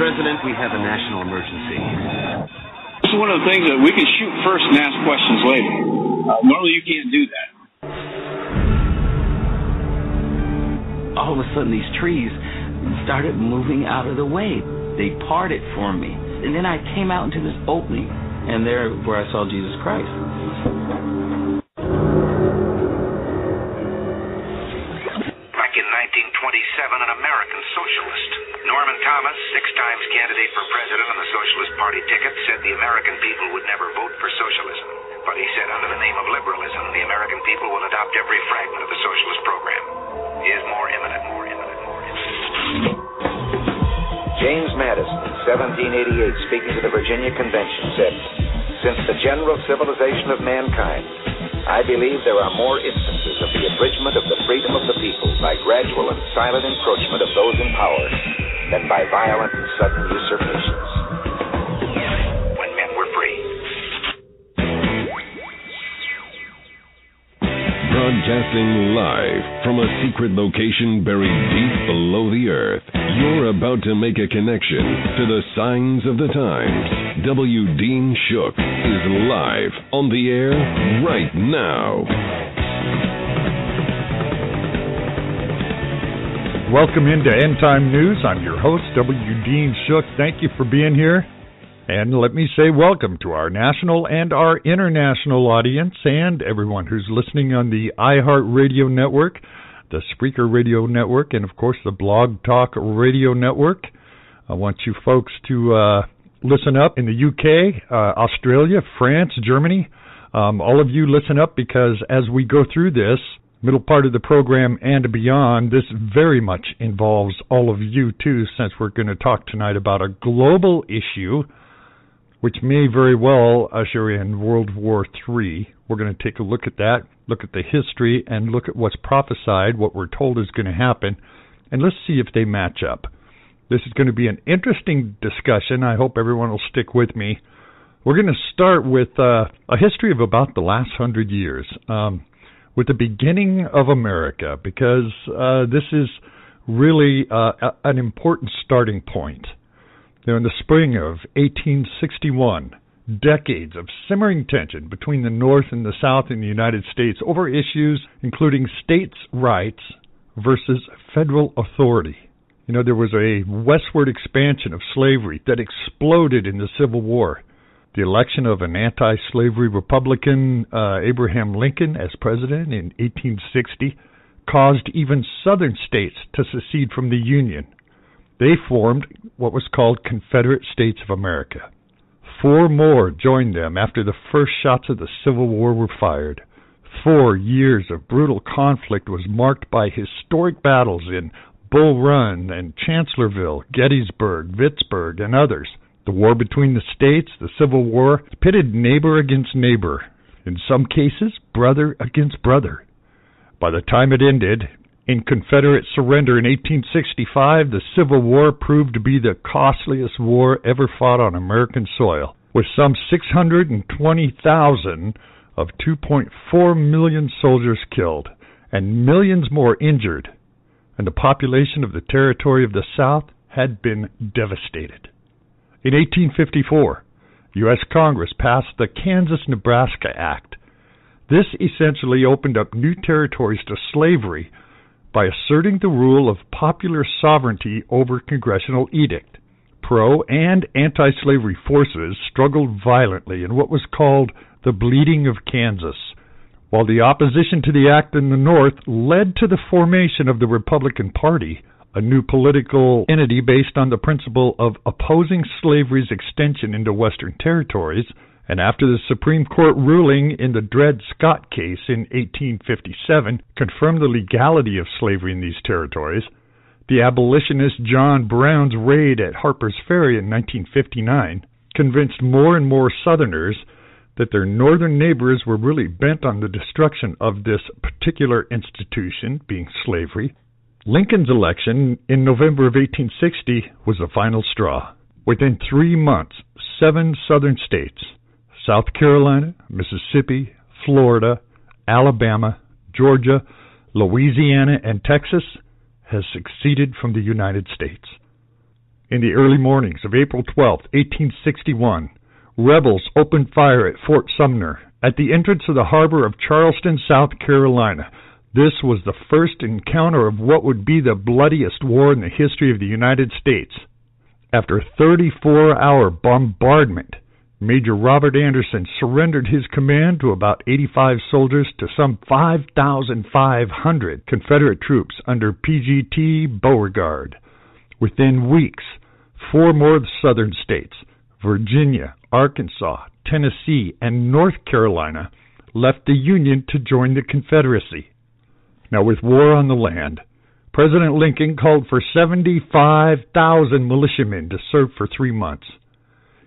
President, we have a national emergency. This is one of the things that we can shoot first and ask questions later. Normally you can't do that. All of a sudden these trees started moving out of the way. They parted for me. And then I came out into this opening, and there where I saw Jesus Christ. Back in 1927, an American socialist, Norman Thomas, 6 times candidate for president on the Socialist Party ticket, said the American people would never vote for socialism. But he said under the name of liberalism, the American people will adopt every fragment of the socialist program. He is more imminent. James Madison, in 1788, speaking to the Virginia Convention, said, "Since the general civilization of mankind, I believe there are more instances of the abridgment of the freedom of the people by gradual and silent encroachment of those in power than by violent and sudden usurpations." When men were free. Broadcasting live from a secret location buried deep below the earth, you're about to make a connection to the signs of the times. W. Dean Shook is live on the air right now. Welcome into End Time News. I'm your host, W. Dean Shook. Thank you for being here. And let me say welcome to our national and our international audience and everyone who's listening on the iHeartRadio Network, the Spreaker Radio Network, and, of course, the Blog Talk Radio Network. I want you folks to listen up in the UK, Australia, France, Germany. All of you listen up because as we go through this middle part of the program and beyond, this very much involves all of you, too, since we're going to talk tonight about a global issue which may very well usher in World War III. We're going to take a look at that, look at the history, and look at what's prophesied, what we're told is going to happen, and let's see if they match up. This is going to be an interesting discussion. I hope everyone will stick with me. We're going to start with a history of about the last 100 years, with the beginning of America, because this is really an important starting point. In the spring of 1861, decades of simmering tension between the North and the South in the United States over issues including states' rights versus federal authority. There was a westward expansion of slavery that exploded in the Civil War. The election of an anti-slavery Republican, Abraham Lincoln, as president in 1860 caused even southern states to secede from the Union. They formed what was called Confederate States of America. 4 more joined them after the first shots of the Civil War were fired. 4 years of brutal conflict was marked by historic battles in Bull Run and Chancellorsville, Gettysburg, Vicksburg, and others. The war between the states, the Civil War, pitted neighbor against neighbor, in some cases brother against brother. By the time it ended, in Confederate surrender in 1865, the Civil War proved to be the costliest war ever fought on American soil, with some 620,000 of 2.4 million soldiers killed and millions more injured, and the population of the territory of the South had been devastated. In 1854, U.S. Congress passed the Kansas-Nebraska Act. This essentially opened up new territories to slavery by asserting the rule of popular sovereignty over congressional edict. Pro- and anti-slavery forces struggled violently in what was called the Bleeding of Kansas, while the opposition to the act in the North led to the formation of the Republican Party, a new political entity based on the principle of opposing slavery's extension into Western territories. And after the Supreme Court ruling in the Dred Scott case in 1857 confirmed the legality of slavery in these territories, the abolitionist John Brown's raid at Harper's Ferry in 1959 convinced more and more Southerners that their northern neighbors were really bent on the destruction of this particular institution, being slavery. Lincoln's election in November of 1860 was the final straw. Within 3 months, 7 southern states, South Carolina, Mississippi, Florida, Alabama, Georgia, Louisiana, and Texas, has seceded from the United States. In the early mornings of April 12, 1861, rebels opened fire at Fort Sumner at the entrance of the harbor of Charleston, South Carolina. This was the first encounter of what would be the bloodiest war in the history of the United States. After a 34-hour bombardment, Major Robert Anderson surrendered his command to about 85 soldiers to some 5,500 Confederate troops under P.G.T. Beauregard. Within weeks, 4 more southern states, Virginia, Arkansas, Tennessee, and North Carolina, left the Union to join the Confederacy. Now, with war on the land, President Lincoln called for 75,000 militiamen to serve for 3 months.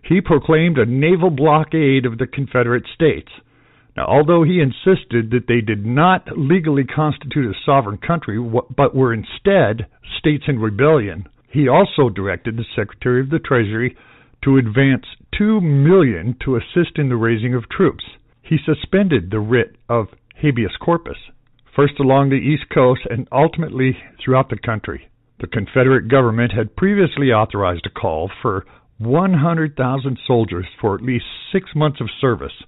He proclaimed a naval blockade of the Confederate States. Now, although he insisted that they did not legally constitute a sovereign country, but were instead states in rebellion, he also directed the Secretary of the Treasury to advance $2 million to assist in the raising of troops. He suspended the writ of habeas corpus, first along the East Coast and ultimately throughout the country. The Confederate government had previously authorized a call for 100,000 soldiers for at least 6 months of service.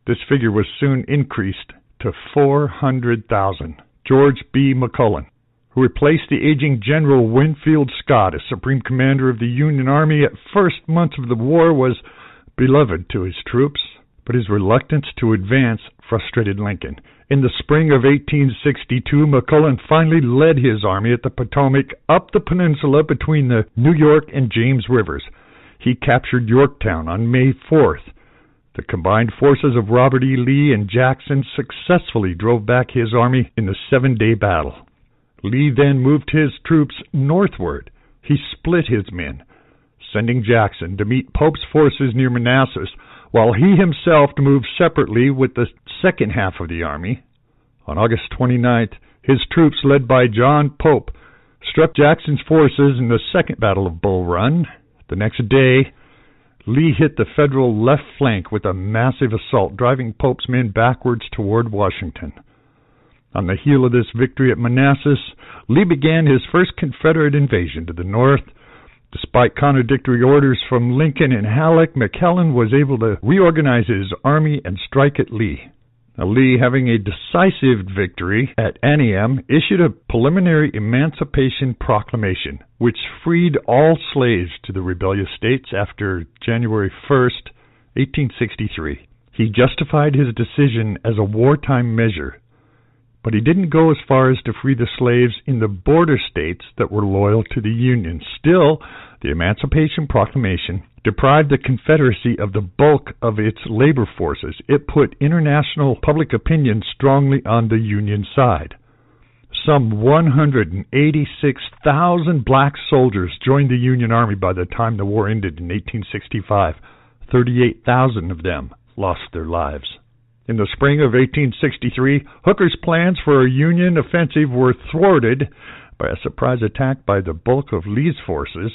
This figure was soon increased to 400,000. George B. McClellan, who replaced the aging General Winfield Scott as Supreme Commander of the Union Army at first months of the war, was beloved to his troops, but his reluctance to advance frustrated Lincoln. In the spring of 1862, McClellan finally led his army at the Potomac up the peninsula between the New York and James Rivers. He captured Yorktown on May 4th. The combined forces of Robert E. Lee and Jackson successfully drove back his army in the 7-day battle. Lee then moved his troops northward. He split his men, sending Jackson to meet Pope's forces near Manassas, while he himself moved separately with the second half of the army. On August 29th, his troops, led by John Pope, struck Jackson's forces in the Second Battle of Bull Run. The next day, Lee hit the Federal left flank with a massive assault, driving Pope's men backwards toward Washington. On the heel of this victory at Manassas, Lee began his first Confederate invasion to the north. Despite contradictory orders from Lincoln and Halleck, McClellan was able to reorganize his army and strike at Lee. Now, Lee, having a decisive victory at Antietam, issued a preliminary Emancipation Proclamation, which freed all slaves to the rebellious states after January 1st, 1863. He justified his decision as a wartime measure, but he didn't go as far as to free the slaves in the border states that were loyal to the Union. Still, the Emancipation Proclamation deprived the Confederacy of the bulk of its labor forces. It put international public opinion strongly on the Union side. Some 186,000 black soldiers joined the Union Army by the time the war ended in 1865. 38,000 of them lost their lives. In the spring of 1863, Hooker's plans for a Union offensive were thwarted by a surprise attack by the bulk of Lee's forces,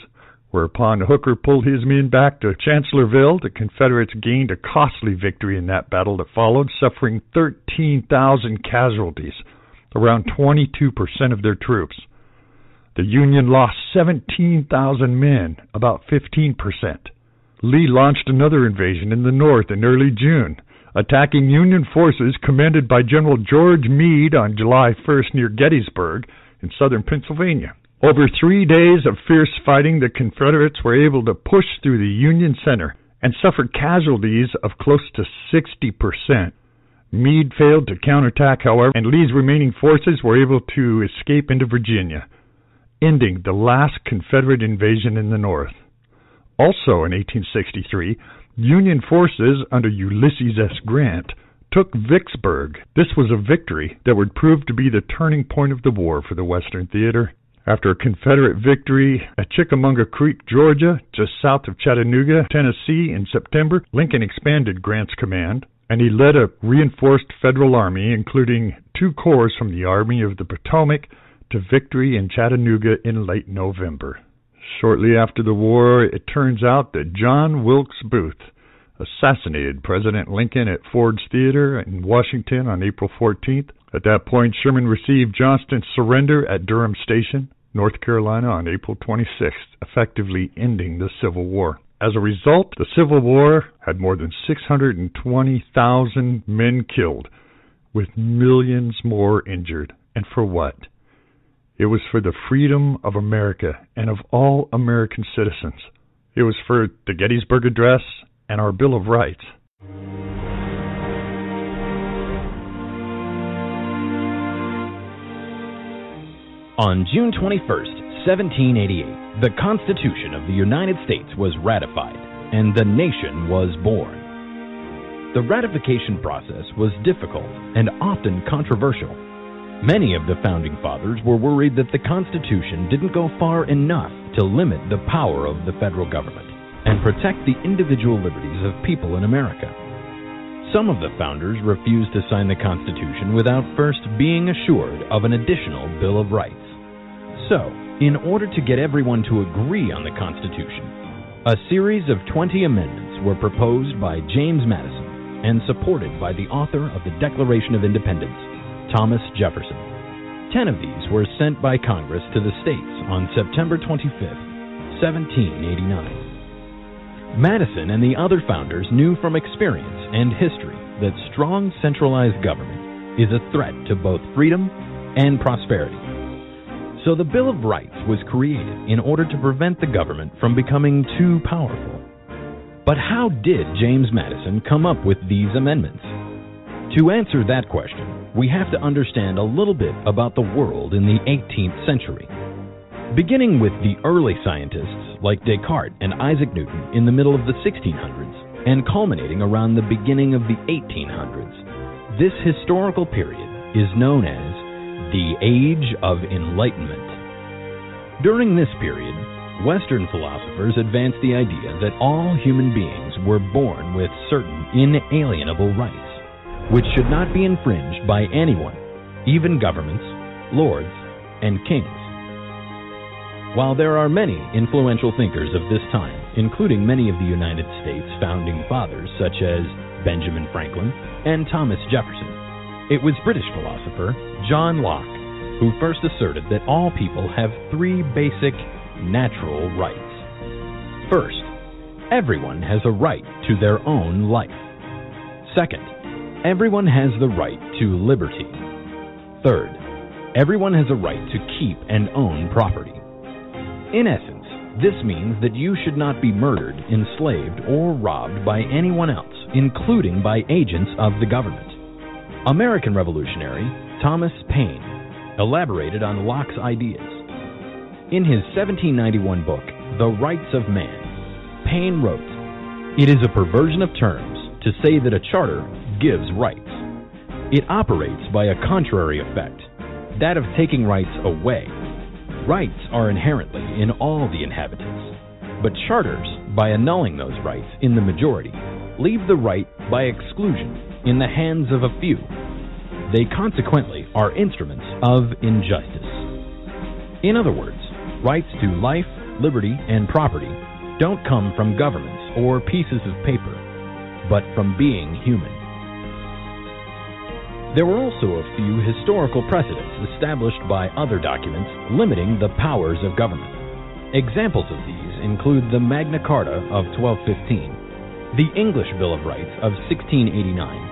whereupon Hooker pulled his men back to Chancellorsville. The Confederates gained a costly victory in that battle that followed, suffering 13,000 casualties, around 22% of their troops. The Union lost 17,000 men, about 15%. Lee launched another invasion in the north in early June, attacking Union forces commanded by General George Meade on July 1st near Gettysburg in southern Pennsylvania. Over 3 days of fierce fighting, the Confederates were able to push through the Union center and suffered casualties of close to 60%. Meade failed to counterattack, however, and Lee's remaining forces were able to escape into Virginia, ending the last Confederate invasion in the North. Also in 1863, Union forces under Ulysses S. Grant took Vicksburg. This was a victory that would prove to be the turning point of the war for the Western Theater. After a Confederate victory at Chickamauga Creek, Georgia, just south of Chattanooga, Tennessee, in September, Lincoln expanded Grant's command, and he led a reinforced Federal army, including 2 corps from the Army of the Potomac, to victory in Chattanooga in late November. Shortly after the war, it turns out that John Wilkes Booth assassinated President Lincoln at Ford's Theater in Washington on April 14th. At that point, Sherman received Johnston's surrender at Durham Station. North Carolina on April 26th, effectively ending the Civil War. As a result, the Civil War had more than 620,000 men killed, with millions more injured. And for what? It was for the freedom of America and of all American citizens. It was for the Gettysburg Address and our Bill of Rights. On June 21st, 1788, the Constitution of the United States was ratified, and the nation was born. The ratification process was difficult and often controversial. Many of the Founding Fathers were worried that the Constitution didn't go far enough to limit the power of the federal government and protect the individual liberties of people in America. Some of the founders refused to sign the Constitution without first being assured of an additional Bill of Rights. So, in order to get everyone to agree on the Constitution, a series of 20 amendments were proposed by James Madison and supported by the author of the Declaration of Independence, Thomas Jefferson. 10 of these were sent by Congress to the states on September 25th, 1789. Madison and the other founders knew from experience and history that strong centralized government is a threat to both freedom and prosperity. So the Bill of Rights was created in order to prevent the government from becoming too powerful. But how did James Madison come up with these amendments? To answer that question, we have to understand a little bit about the world in the 18th century. Beginning with the early scientists like Descartes and Isaac Newton in the middle of the 1600s and culminating around the beginning of the 1800s, this historical period is known as the Age of Enlightenment. During this period, Western philosophers advanced the idea that all human beings were born with certain inalienable rights, which should not be infringed by anyone, even governments, lords, and kings. While there are many influential thinkers of this time, including many of the United States founding fathers such as Benjamin Franklin and Thomas Jefferson, it was British philosopher John Locke who first asserted that all people have three basic natural rights. First, everyone has a right to their own life. Second, everyone has the right to liberty. Third, everyone has a right to keep and own property. In essence, this means that you should not be murdered, enslaved, or robbed by anyone else, including by agents of the government. American revolutionary Thomas Paine elaborated on Locke's ideas. In his 1791 book, The Rights of Man, Paine wrote, "It is a perversion of terms to say that a charter gives rights. It operates by a contrary effect, that of taking rights away. Rights are inherently in all the inhabitants, but charters, by annulling those rights in the majority, leave the right by exclusion in the hands of a few. They consequently are instruments of injustice." In other words, rights to life, liberty, and property don't come from governments or pieces of paper, but from being human. There were also a few historical precedents established by other documents limiting the powers of government. Examples of these include the Magna Carta of 1215, the English Bill of Rights of 1689,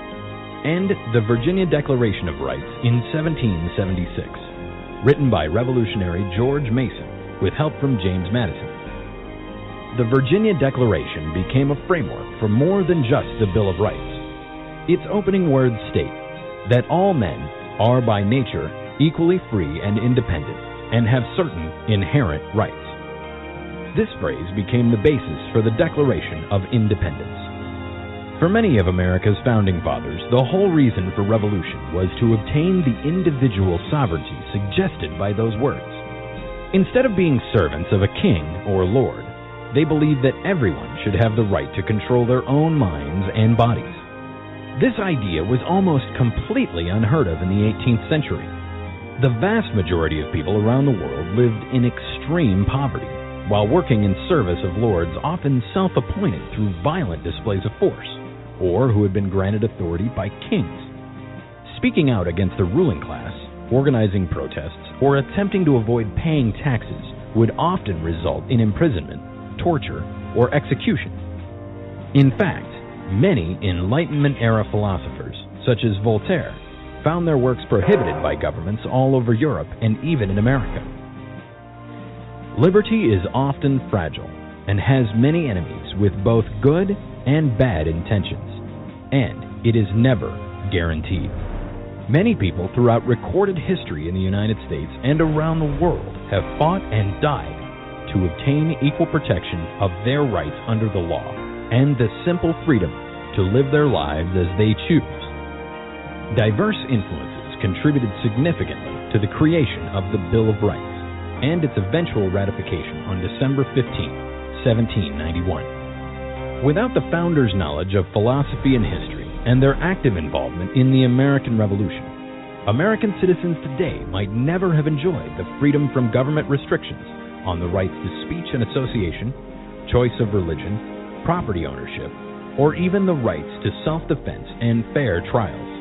and the Virginia Declaration of Rights in 1776, written by revolutionary George Mason with help from James Madison. The Virginia Declaration became a framework for more than just the Bill of Rights. Its opening words state that all men are by nature equally free and independent and have certain inherent rights. This phrase became the basis for the Declaration of Independence. For many of America's founding fathers, the whole reason for revolution was to obtain the individual sovereignty suggested by those words. Instead of being servants of a king or lord, they believed that everyone should have the right to control their own minds and bodies. This idea was almost completely unheard of in the 18th century. The vast majority of people around the world lived in extreme poverty, while working in service of lords often self-appointed through violent displays of force, or who had been granted authority by kings. Speaking out against the ruling class organizing protests, or attempting to avoid paying taxes would often result in imprisonment, torture, or execution. In fact, many Enlightenment-era philosophers, such as Voltaire, found their works prohibited by governments all over Europe and even in America. Liberty is often fragile and has many enemies with both good and bad intentions, and it is never guaranteed. Many people throughout recorded history in the United States and around the world have fought and died to obtain equal protection of their rights under the law and the simple freedom to live their lives as they choose. Diverse influences contributed significantly to the creation of the Bill of Rights and its eventual ratification on December 15, 1791. Without the founders' knowledge of philosophy and history and their active involvement in the American Revolution, American citizens today might never have enjoyed the freedom from government restrictions on the rights to speech and association, choice of religion, property ownership, or even the rights to self-defense and fair trials.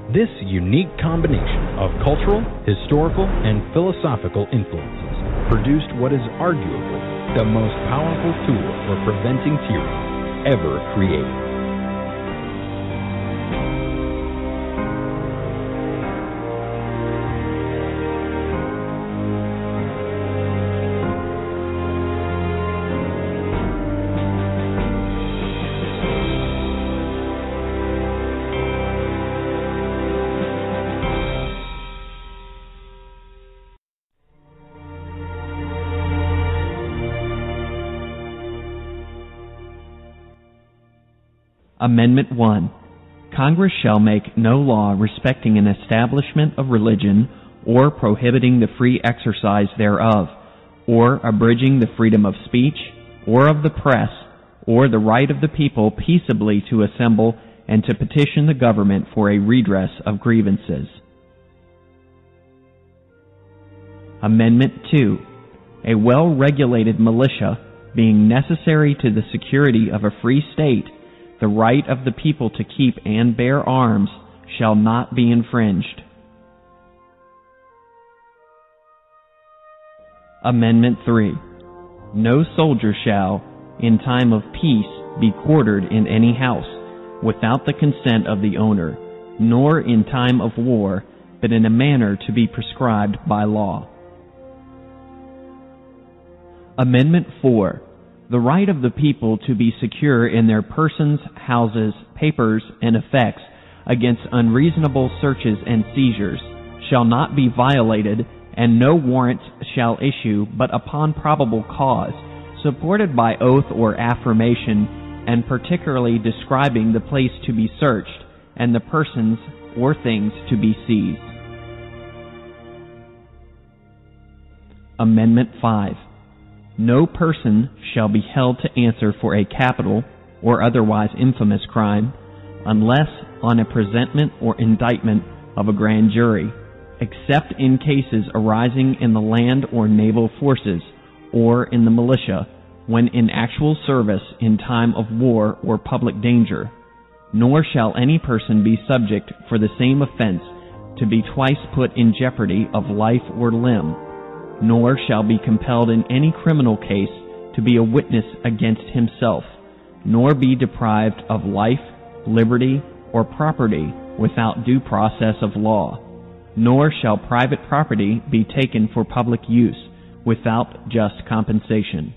This unique combination of cultural, historical, and philosophical influences produced what is arguably the most powerful tool for preventing tyranny ever created. Amendment 1. Congress shall make no law respecting an establishment of religion, or prohibiting the free exercise thereof, or abridging the freedom of speech, or of the press, or the right of the people peaceably to assemble and to petition the government for a redress of grievances. Amendment 2. A well-regulated militia, being necessary to the security of a free state, the right of the people to keep and bear arms shall not be infringed. Amendment 3. No soldier shall, in time of peace, be quartered in any house, without the consent of the owner, nor in time of war, but in a manner to be prescribed by law. Amendment 4. The right of the people to be secure in their persons, houses, papers, and effects against unreasonable searches and seizures shall not be violated, and no warrant shall issue but upon probable cause, supported by oath or affirmation, and particularly describing the place to be searched, and the persons or things to be seized. Amendment 5. No person shall be held to answer for a capital or otherwise infamous crime, unless on a presentment or indictment of a grand jury, except in cases arising in the land or naval forces, or in the militia, when in actual service in time of war or public danger. Nor shall any person be subject for the same offense to be twice put in jeopardy of life or limb, nor shall be compelled in any criminal case to be a witness against himself, nor be deprived of life, liberty, or property without due process of law, nor shall private property be taken for public use without just compensation.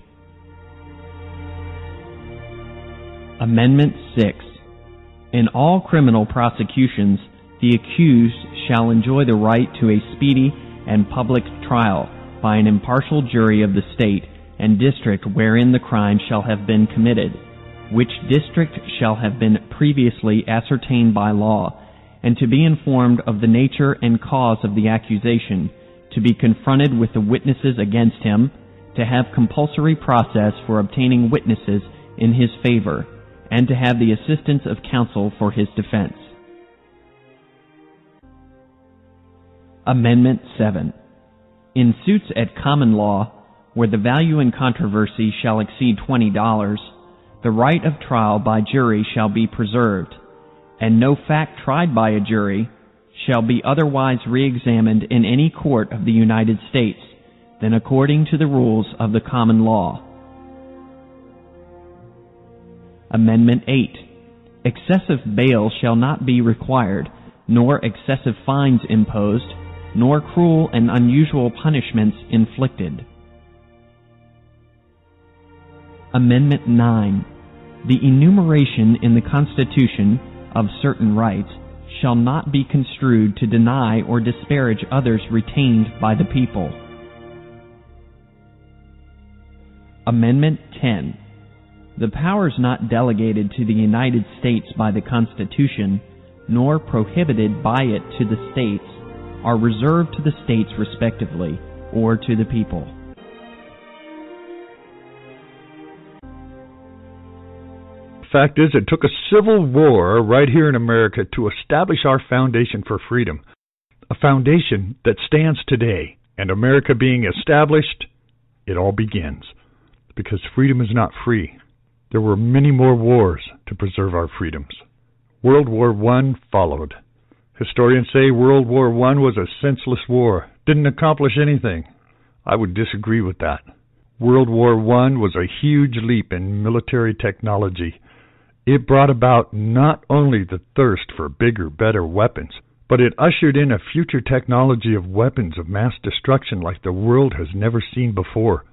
Amendment 6. In all criminal prosecutions, the accused shall enjoy the right to a speedy and public trial by an impartial jury of the state and district wherein the crime shall have been committed, which district shall have been previously ascertained by law, and to be informed of the nature and cause of the accusation, to be confronted with the witnesses against him, to have compulsory process for obtaining witnesses in his favor, and to have the assistance of counsel for his defense. Amendment 7. In suits at common law, where the value in controversy shall exceed $20, the right of trial by jury shall be preserved, and no fact tried by a jury shall be otherwise re-examined in any court of the United States than according to the rules of the common law. Amendment 8. Excessive bail shall not be required, nor excessive fines imposed, nor cruel and unusual punishments inflicted. Amendment 9. The enumeration in the Constitution of certain rights shall not be construed to deny or disparage others retained by the people. Amendment 10. The powers not delegated to the United States by the Constitution, nor prohibited by it to the states, are reserved to the states respectively, or to the people. The fact is, it took a civil war right here in America to establish our foundation for freedom, a foundation that stands today. And America being established, it all begins. Because freedom is not free. There were many more wars to preserve our freedoms. World War I followed. Historians say World War I was a senseless war, didn't accomplish anything. I would disagree with that. World War I was a huge leap in military technology. It brought about not only the thirst for bigger, better weapons, but it ushered in a future technology of weapons of mass destruction like the world has never seen before.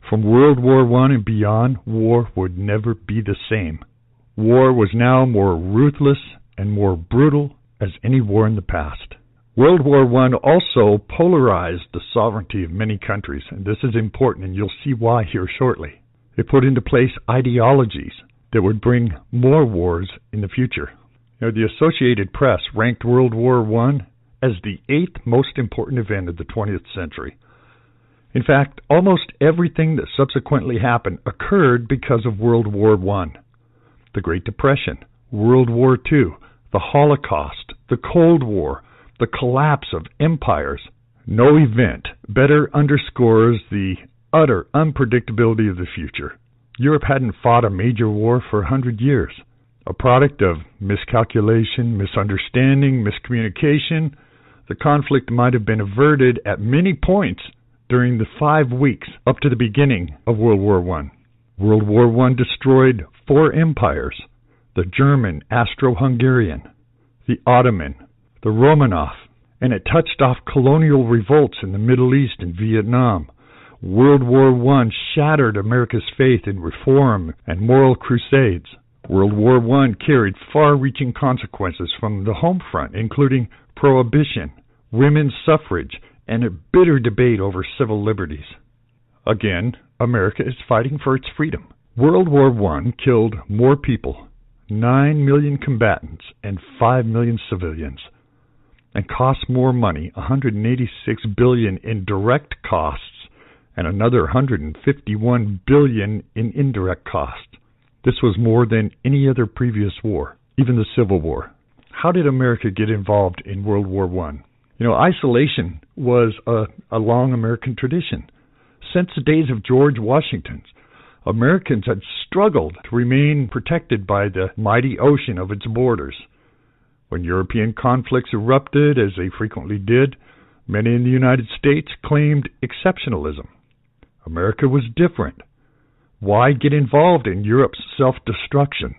From World War I and beyond, war would never be the same. War was now more ruthless and more brutal as any war in the past. World War I also polarized the sovereignty of many countries, and this is important, and you'll see why here shortly. It put into place ideologies that would bring more wars in the future. The Associated Press ranked World War I as the 8th most important event of the 20th century. In fact, almost everything that subsequently happened occurred because of World War I. The Great Depression, World War II, the Holocaust, the Cold War, the collapse of empires. No event better underscores the utter unpredictability of the future. Europe hadn't fought a major war for 100 years. A product of miscalculation, misunderstanding, miscommunication, the conflict might have been averted at many points during the 5 weeks up to the beginning of World War I. World War I destroyed 4 empires: the German, Austro-Hungarian, the Ottoman, the Romanov, and it touched off colonial revolts in the Middle East and Vietnam. World War I shattered America's faith in reform and moral crusades. World War I carried far-reaching consequences from the home front, including prohibition, women's suffrage, and a bitter debate over civil liberties. Again, America is fighting for its freedom. World War I killed more people, 9 million combatants and 5 million civilians, and cost more money, $186 billion in direct costs and another $151 billion in indirect costs. This was more than any other previous war, even the Civil War. How did America get involved in World War I? Isolation was a long American tradition. Since the days of George Washington, Americans had struggled to remain protected by the mighty ocean of its borders. When European conflicts erupted, as they frequently did, many in the United States claimed exceptionalism. America was different. Why get involved in Europe's self-destruction?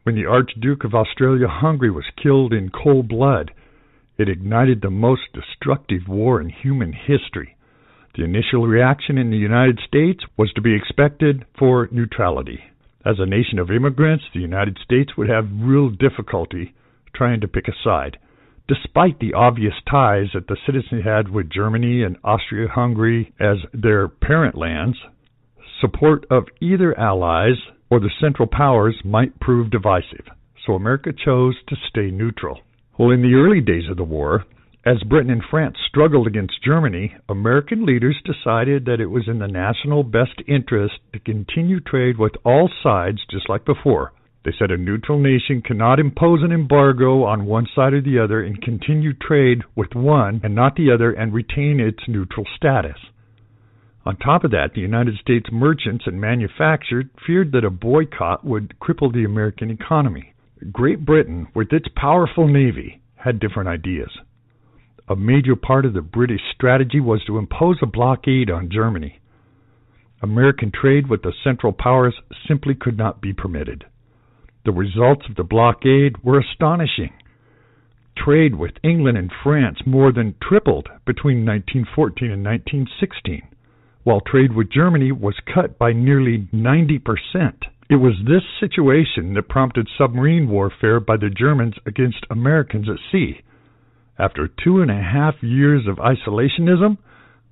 When the Archduke of Austria-Hungary was killed in cold blood, it ignited the most destructive war in human history. The initial reaction in the United States was to be expected for neutrality. As a nation of immigrants, the United States would have real difficulty trying to pick a side, despite the obvious ties that the citizens had with Germany and Austria-Hungary as their parent lands. Support of either allies or the Central Powers might prove divisive, so America chose to stay neutral. Well, in the early days of the war, as Britain and France struggled against Germany, American leaders decided that it was in the national best interest to continue trade with all sides just like before. They said a neutral nation cannot impose an embargo on one side or the other and continue trade with one and not the other and retain its neutral status. On top of that, the United States merchants and manufacturers feared that a boycott would cripple the American economy. Great Britain, with its powerful navy, had different ideas. A major part of the British strategy was to impose a blockade on Germany. American trade with the Central Powers simply could not be permitted. The results of the blockade were astonishing. Trade with England and France more than tripled between 1914 and 1916, while trade with Germany was cut by nearly 90%. It was this situation that prompted submarine warfare by the Germans against Americans at sea. After 2.5 years of isolationism,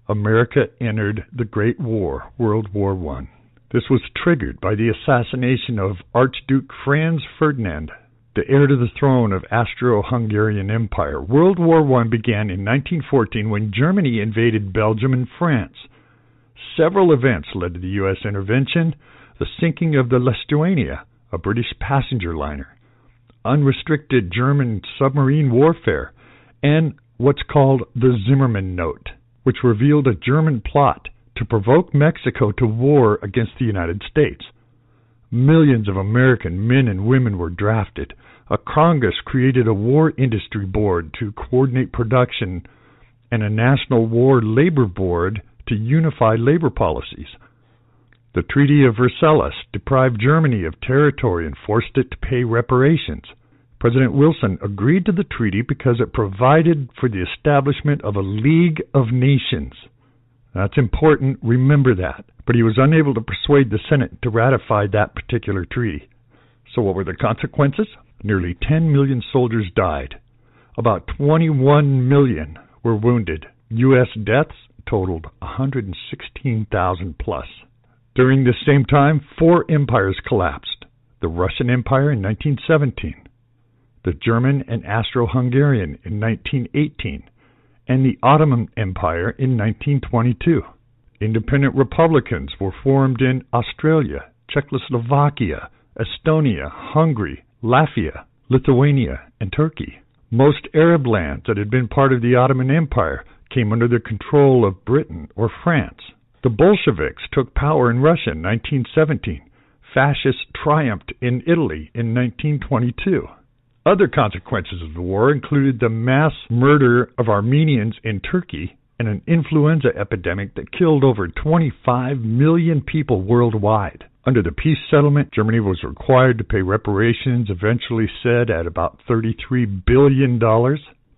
America entered the Great War, World War I. This was triggered by the assassination of Archduke Franz Ferdinand, the heir to the throne of Austro-Hungarian Empire. World War I began in 1914 when Germany invaded Belgium and France. Several events led to the U.S. intervention: the sinking of the Lithuania, a British passenger liner, unrestricted German submarine warfare, and what's called the Zimmermann Note, which revealed a German plot to provoke Mexico to war against the United States. Millions of American men and women were drafted. A Congress created a war industry board to coordinate production and a national war labor board to unify labor policies. The Treaty of Versailles deprived Germany of territory and forced it to pay reparations. President Wilson agreed to the treaty because it provided for the establishment of a League of Nations. That's important, remember that. But he was unable to persuade the Senate to ratify that particular treaty. So what were the consequences? Nearly 10 million soldiers died. About 21 million were wounded. U.S. deaths totaled 116,000 plus. During this same time, 4 empires collapsed. The Russian Empire in 1917, the German and Austro-Hungarian in 1918, and the Ottoman Empire in 1922. Independent republicans were formed in Australia, Czechoslovakia, Estonia, Hungary, Latvia, Lithuania, and Turkey. Most Arab lands that had been part of the Ottoman Empire came under the control of Britain or France. The Bolsheviks took power in Russia in 1917. Fascists triumphed in Italy in 1922. Other consequences of the war included the mass murder of Armenians in Turkey and an influenza epidemic that killed over 25 million people worldwide. Under the peace settlement, Germany was required to pay reparations, eventually set at about $33 billion.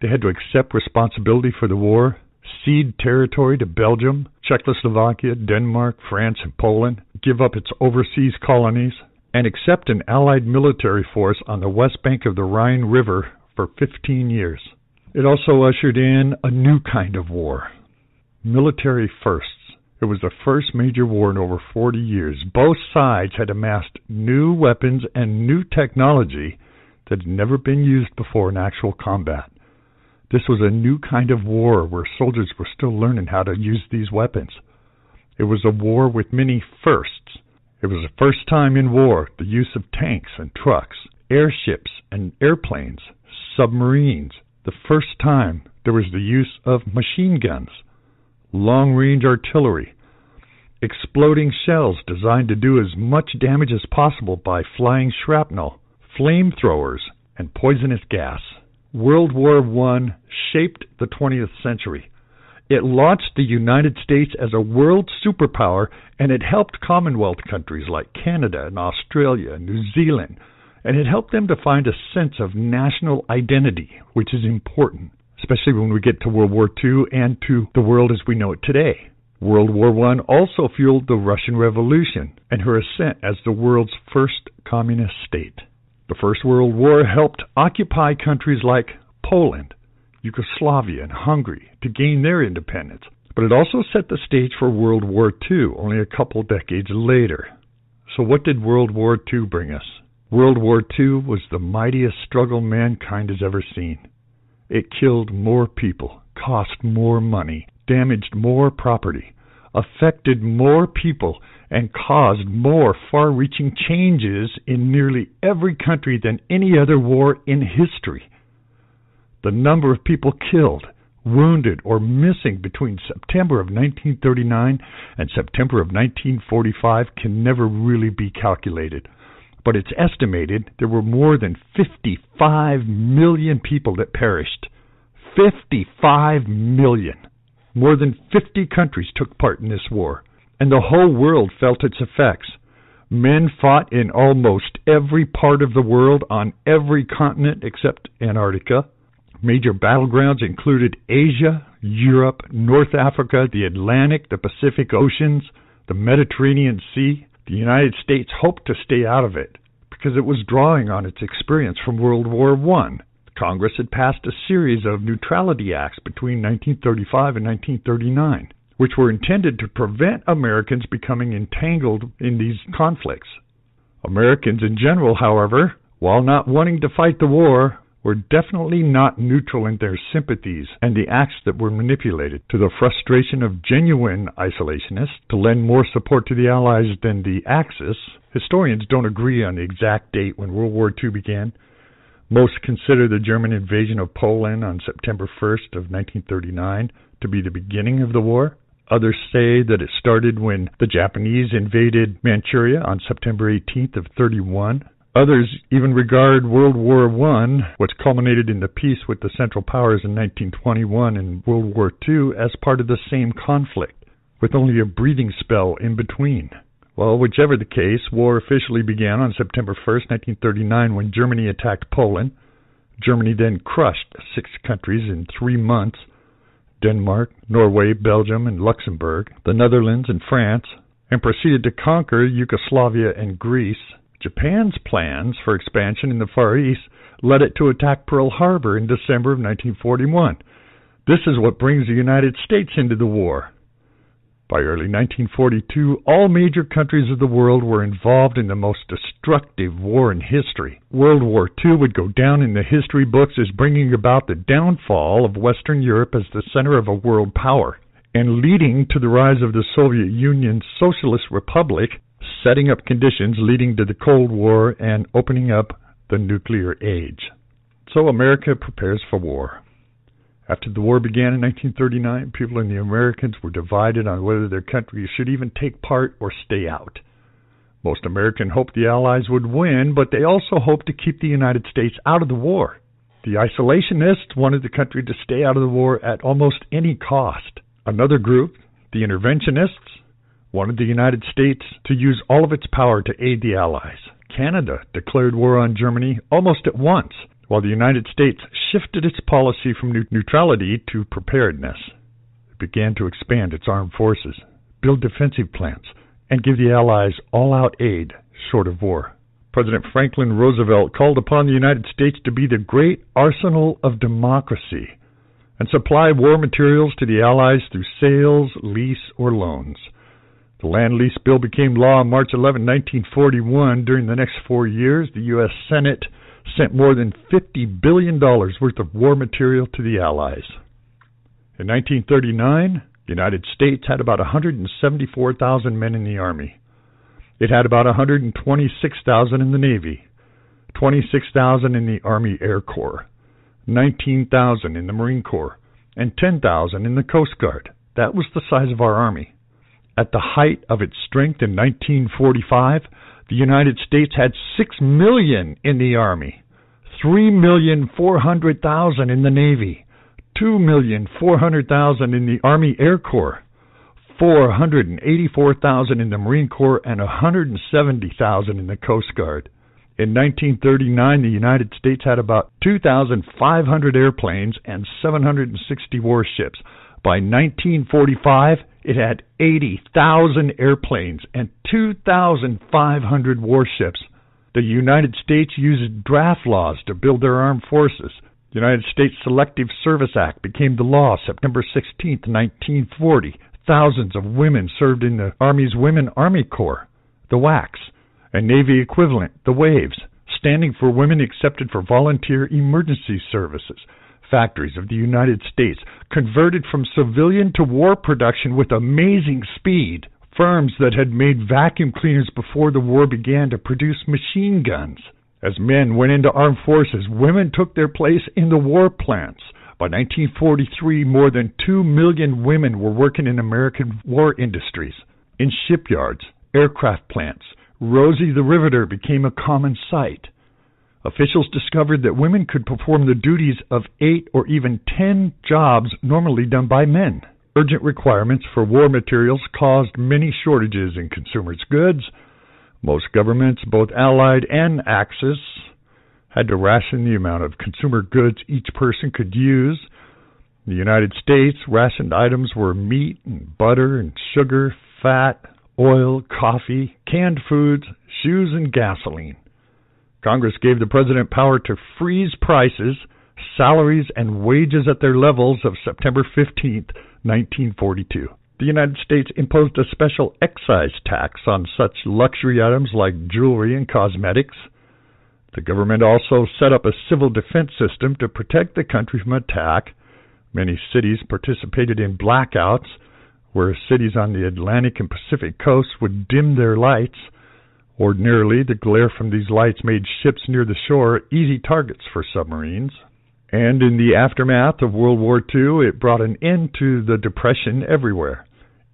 They had to accept responsibility for the war, cede territory to Belgium, Czechoslovakia, Denmark, France, and Poland, give up its overseas colonies, and accept an Allied military force on the west bank of the Rhine River for 15 years. It also ushered in a new kind of war, military firsts. It was the first major war in over 40 years. Both sides had amassed new weapons and new technology that had never been used before in actual combat. This was a new kind of war where soldiers were still learning how to use these weapons. It was a war with many firsts. It was the first time in war the use of tanks and trucks, airships and airplanes, submarines. The first time there was the use of machine guns, long-range artillery, exploding shells designed to do as much damage as possible by flying shrapnel, flamethrowers, and poisonous gas. World War I shaped the 20th century. It launched the United States as a world superpower, and it helped Commonwealth countries like Canada and Australia and New Zealand, and it helped them to find a sense of national identity, which is important, especially when we get to World War II and to the world as we know it today. World War I also fueled the Russian Revolution and her ascent as the world's first communist state. The First World War helped occupy countries like Poland, Yugoslavia, and Hungary to gain their independence, but it also set the stage for World War II only a couple decades later. So what did World War II bring us? World War II was the mightiest struggle mankind has ever seen. It killed more people, cost more money, damaged more property, affected more people, and caused more far-reaching changes in nearly every country than any other war in history. The number of people killed, wounded, or missing between September of 1939 and September of 1945 can never really be calculated. but it's estimated there were more than 55 million people that perished. 55 million. More than 50 countries took part in this war, and the whole world felt its effects. Men fought in almost every part of the world on every continent except Antarctica. Major battlegrounds included Asia, Europe, North Africa, the Atlantic, the Pacific Oceans, the Mediterranean Sea. The United States hoped to stay out of it because it was drawing on its experience from World War I. Congress had passed a series of neutrality acts between 1935 and 1939, which were intended to prevent Americans becoming entangled in these conflicts. Americans in general, however, while not wanting to fight the war, were definitely not neutral in their sympathies and the acts that were manipulated to the frustration of genuine isolationists to lend more support to the Allies than the Axis. Historians don't agree on the exact date when World War II began. Most consider the German invasion of Poland on September 1st of 1939 to be the beginning of the war. Others say that it started when the Japanese invaded Manchuria on September 18th of 1931. Others even regard World War I, which culminated in the peace with the Central Powers in 1921 and World War II, as part of the same conflict, with only a breathing spell in between. Well, whichever the case, war officially began on September 1st, 1939, when Germany attacked Poland. Germany then crushed 6 countries in 3 months: Denmark, Norway, Belgium, and Luxembourg, the Netherlands and France, and proceeded to conquer Yugoslavia and Greece. Japan's plans for expansion in the Far East led it to attack Pearl Harbor in December of 1941. This is what brings the United States into the war. By early 1942, all major countries of the world were involved in the most destructive war in history. World War II would go down in the history books as bringing about the downfall of Western Europe as the center of a world power, and leading to the rise of the Soviet Union's Socialist Republic, setting up conditions leading to the Cold War and opening up the nuclear age. So America prepares for war. After the war began in 1939, people in the Americans were divided on whether their country should even take part or stay out. Most Americans hoped the Allies would win, but they also hoped to keep the United States out of the war. The isolationists wanted the country to stay out of the war at almost any cost. Another group, the interventionists, wanted the United States to use all of its power to aid the Allies. Canada declared war on Germany almost at once, while the United States shifted its policy from neutrality to preparedness. It began to expand its armed forces, build defensive plans, and give the Allies all-out aid short of war. President Franklin Roosevelt called upon the United States to be the great arsenal of democracy and supply war materials to the Allies through sales, lease, or loans. The Land Lease Bill became law on March 11, 1941. During the next 4 years, the U.S. Senate sent more than $50 billion worth of war material to the Allies. In 1939, the United States had about 174,000 men in the Army. It had about 126,000 in the Navy, 26,000 in the Army Air Corps, 19,000 in the Marine Corps, and 10,000 in the Coast Guard. That was the size of our Army. At the height of its strength in 1945, the United States had 6 million in the Army, 3,400,000 in the Navy, 2,400,000 in the Army Air Corps, 484,000 in the Marine Corps, and 170,000 in the Coast Guard. In 1939, the United States had about 2,500 airplanes and 760 warships. By 1945, it had 80,000 airplanes and 2,500 warships. The United States used draft laws to build their armed forces. The United States Selective Service Act became the law September 16, 1940. Thousands of women served in the Army's Women Army Corps, the WACs, and Navy equivalent, the WAVES, standing for Women Accepted for Volunteer Emergency Services. Factories of the United States converted from civilian to war production with amazing speed. Firms that had made vacuum cleaners before the war began to produce machine guns. As men went into armed forces, women took their place in the war plants. By 1943, more than 2 million women were working in American war industries, in shipyards, aircraft plants, Rosie the Riveter became a common sight. Officials discovered that women could perform the duties of 8 or even 10 jobs normally done by men. Urgent requirements for war materials caused many shortages in consumers' goods. Most governments, both Allied and Axis, had to ration the amount of consumer goods each person could use. In the United States, rationed items were meat and butter and sugar, fat, oil, coffee, canned foods, shoes, and gasoline. Congress gave the president power to freeze prices, salaries, and wages at their levels of September 15, 1942. The United States imposed a special excise tax on such luxury items like jewelry and cosmetics. The government also set up a civil defense system to protect the country from attack. Many cities participated in blackouts, where cities on the Atlantic and Pacific coasts would dim their lights. Ordinarily, the glare from these lights made ships near the shore easy targets for submarines. And in the aftermath of World War II, it brought an end to the Depression everywhere.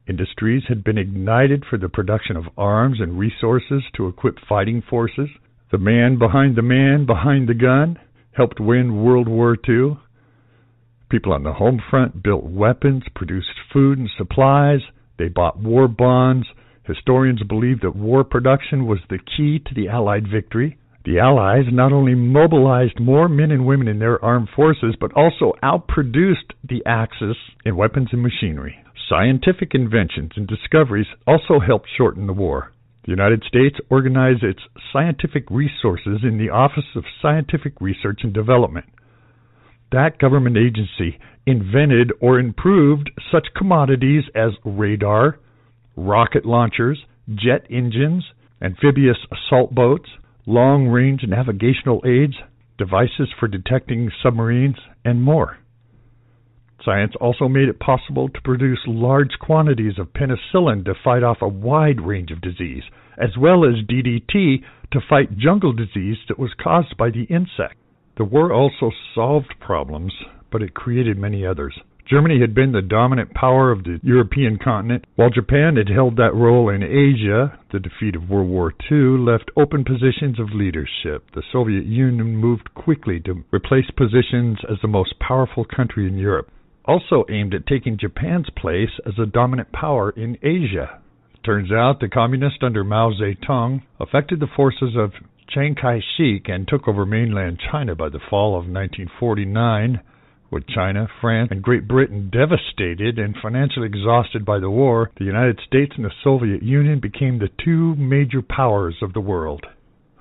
Industries had been ignited for the production of arms and resources to equip fighting forces. The man behind the gun helped win World War II. People on the home front built weapons, produced food and supplies. They bought war bonds. Historians believe that war production was the key to the Allied victory. The Allies not only mobilized more men and women in their armed forces, but also outproduced the Axis in weapons and machinery. Scientific inventions and discoveries also helped shorten the war. The United States organized its scientific resources in the Office of Scientific Research and Development. That government agency invented or improved such commodities as radar, rocket launchers, jet engines, amphibious assault boats, long-range navigational aids, devices for detecting submarines, and more. Science also made it possible to produce large quantities of penicillin to fight off a wide range of disease, as well as DDT to fight jungle disease that was caused by the insect. The war also solved problems, but it created many others. Germany had been the dominant power of the European continent, while Japan had held that role in Asia. The defeat of World War II left open positions of leadership. The Soviet Union moved quickly to replace positions as the most powerful country in Europe, also aimed at taking Japan's place as a dominant power in Asia. It turns out the communists under Mao Zedong affected the forces of Chiang Kai-shek and took over mainland China by the fall of 1949. With China, France, and Great Britain devastated and financially exhausted by the war, the United States and the Soviet Union became the two major powers of the world.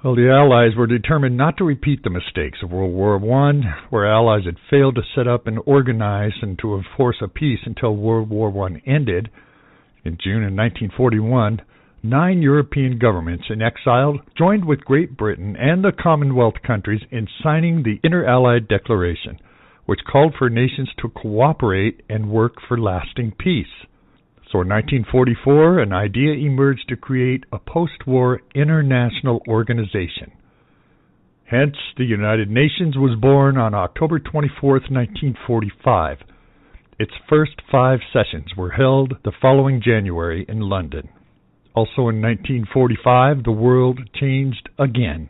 Well, the Allies were determined not to repeat the mistakes of World War I, where Allies had failed to set up and organize and to enforce a peace until World War I ended. In June of 1941, 9 European governments in exile joined with Great Britain and the Commonwealth countries in signing the Inter-Allied Declaration, which called for nations to cooperate and work for lasting peace. So in 1944, an idea emerged to create a post-war international organization. Hence, the United Nations was born on October 24, 1945. Its first 5 sessions were held the following January in London. Also in 1945, the world changed again,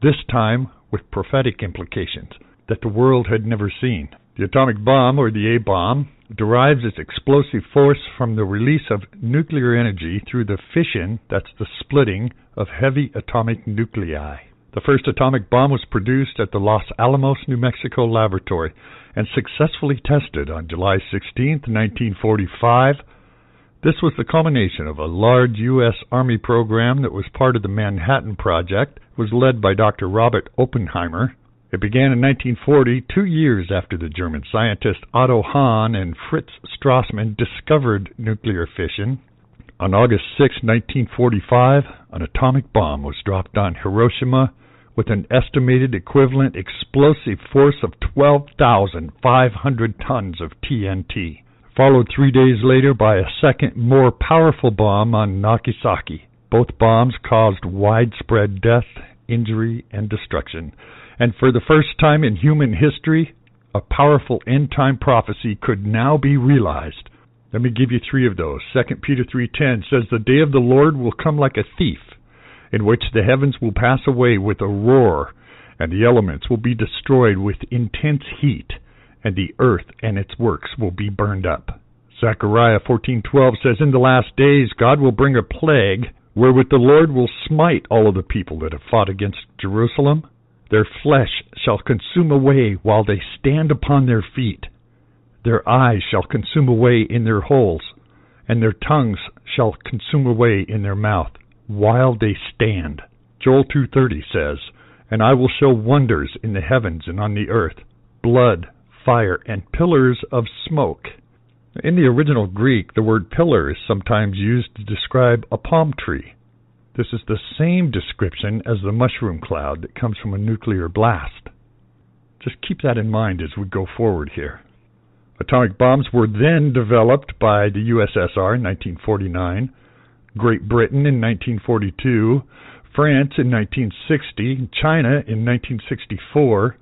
this time with prophetic implications that the world had never seen. The atomic bomb, or the A-bomb, derives its explosive force from the release of nuclear energy through the fission, that's the splitting, of heavy atomic nuclei. The first atomic bomb was produced at the Los Alamos, New Mexico laboratory and successfully tested on July 16, 1945. This was the culmination of a large U.S. Army program that was part of the Manhattan Project. It was led by Dr. Robert Oppenheimer. It began in 1940, 2 years after the German scientists Otto Hahn and Fritz Strassmann discovered nuclear fission. On August 6, 1945, an atomic bomb was dropped on Hiroshima with an estimated equivalent explosive force of 12,500 tons of TNT, followed 3 days later by a second, more powerful bomb on Nagasaki. Both bombs caused widespread death, injury, and destruction. And for the first time in human history, a powerful end-time prophecy could now be realized. Let me give you 3 of those. 2 Peter 3:10 says, "The day of the Lord will come like a thief, in which the heavens will pass away with a roar, and the elements will be destroyed with intense heat, and the earth and its works will be burned up. Zechariah 14:12 says, in the last days God will bring a plague, wherewith the Lord will smite all of the people that have fought against Jerusalem. Their flesh shall consume away while they stand upon their feet. Their eyes shall consume away in their holes, and their tongues shall consume away in their mouth, while they stand. Joel 2:30 says, and I will show wonders in the heavens and on the earth, blood, fire, and pillars of smoke. In the original Greek, the word pillar is sometimes used to describe a palm tree. This is the same description as the mushroom cloud that comes from a nuclear blast. Just keep that in mind as we go forward here. Atomic bombs were then developed by the USSR in 1949, Great Britain in 1942, France in 1960, China in 1964.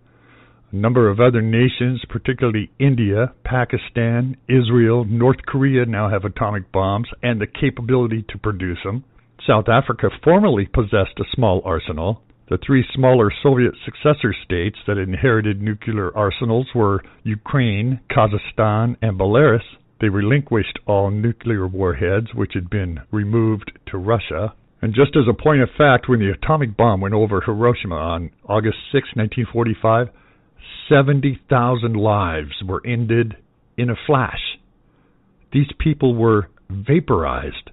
A number of other nations, particularly India, Pakistan, Israel, North Korea now have atomic bombs and the capability to produce them. South Africa formerly possessed a small arsenal. The three smaller Soviet successor states that inherited nuclear arsenals were Ukraine, Kazakhstan, and Belarus. They relinquished all nuclear warheads, which had been removed to Russia. And just as a point of fact, when the atomic bomb went over Hiroshima on August 6, 1945, 70,000 lives were ended in a flash. These people were vaporized.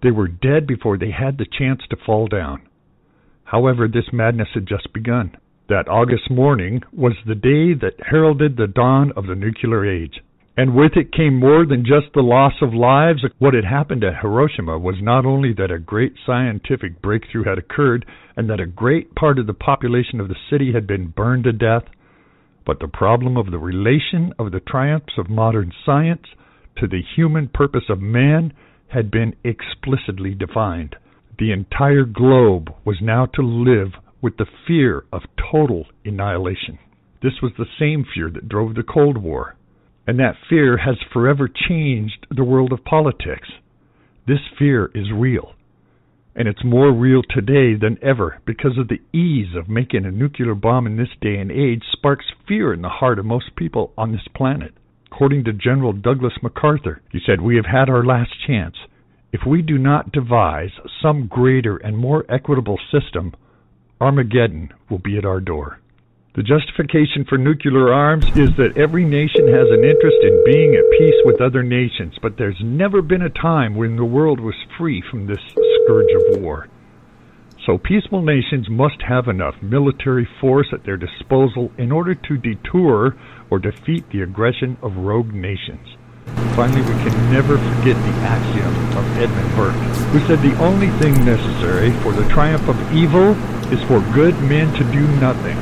They were dead before they had the chance to fall down. However, this madness had just begun. That August morning was the day that heralded the dawn of the nuclear age. And with it came more than just the loss of lives. What had happened at Hiroshima was not only that a great scientific breakthrough had occurred and that a great part of the population of the city had been burned to death, but the problem of the relation of the triumphs of modern science to the human purpose of man had been explicitly defined. The entire globe was now to live with the fear of total annihilation. This was the same fear that drove the Cold War, and that fear has forever changed the world of politics. This fear is real, and it's more real today than ever because of the ease of making a nuclear bomb in this day and age sparks fear in the heart of most people on this planet. According to General Douglas MacArthur, he said, "We have had our last chance. If we do not devise some greater and more equitable system, Armageddon will be at our door." The justification for nuclear arms is that every nation has an interest in being at peace with other nations, but there's never been a time when the world was free from this scourge of war. So peaceful nations must have enough military force at their disposal in order to deter or defeat the aggression of rogue nations. Finally, we can never forget the axiom of Edmund Burke, who said the only thing necessary for the triumph of evil is for good men to do nothing.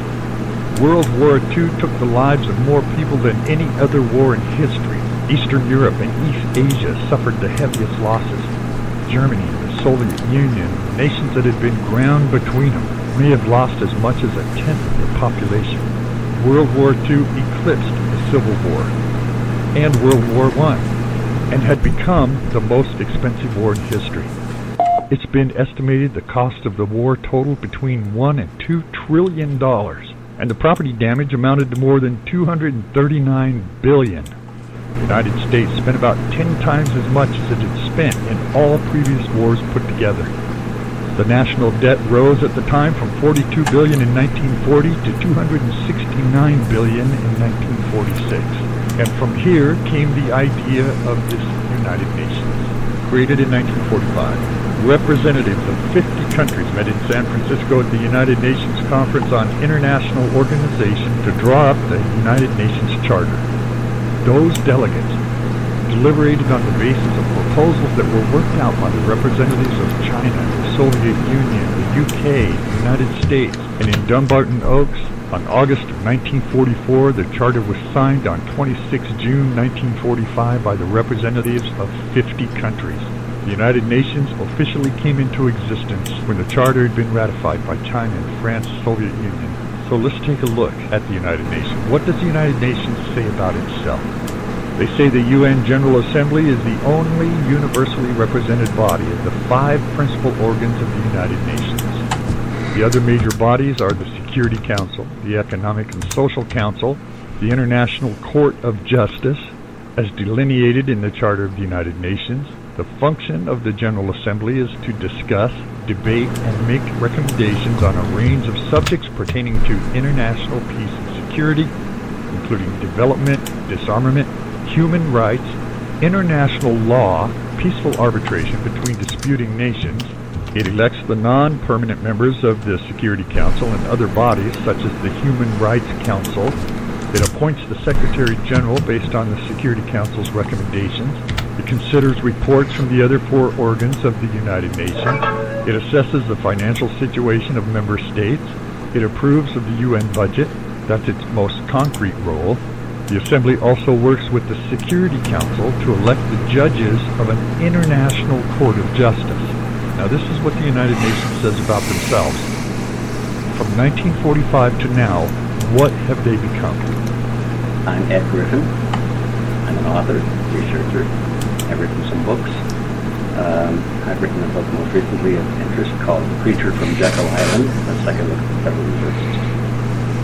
World War II took the lives of more people than any other war in history. Eastern Europe and East Asia suffered the heaviest losses. Germany, the Soviet Union, nations that had been ground between them, may have lost as much as a tenth of their population. World War II eclipsed the Civil War and World War I, and had become the most expensive war in history. It's been estimated the cost of the war totaled between $1 and $2 trillion, and the property damage amounted to more than $239 billion. The United States spent about 10 times as much as it had spent in all previous wars put together. The national debt rose at the time from $42 billion in 1940 to $269 billion in 1946. And from here came the idea of this United Nations, created in 1945. Representatives of 50 countries met in San Francisco at the United Nations Conference on International Organization to draw up the United Nations Charter. Those delegates deliberated on the basis of proposals that were worked out by the representatives of China, the Soviet Union, the UK, the United States, and in Dumbarton Oaks, on August of 1944, the charter was signed on 26 June 1945 by the representatives of 50 countries. The United Nations officially came into existence when the charter had been ratified by China and France, Soviet Union. So let's take a look at the United Nations. What does the United Nations say about itself? They say the UN General Assembly is the only universally represented body of the 5 principal organs of the United Nations. The other major bodies are the Security Council, the Economic and Social Council, the International Court of Justice, as delineated in the Charter of the United Nations. The function of the General Assembly is to discuss, debate, and make recommendations on a range of subjects pertaining to international peace and security, including development, disarmament, human rights, international law, peaceful arbitration between disputing nations. It elects the non-permanent members of the Security Council and other bodies, such as the Human Rights Council. It appoints the Secretary General based on the Security Council's recommendations. It considers reports from the other 4 organs of the United Nations. It assesses the financial situation of member states. It approves of the UN budget. That's its most concrete role. The Assembly also works with the Security Council to elect the judges of an international court of justice. Now, this is what the United Nations says about themselves. From 1945 to now, what have they become? I'm Ed Griffin. I'm an author, researcher. I've written some books. I've written a book most recently of interest called The Creature from Jekyll Island. That's like a look at the Federal Reserve System.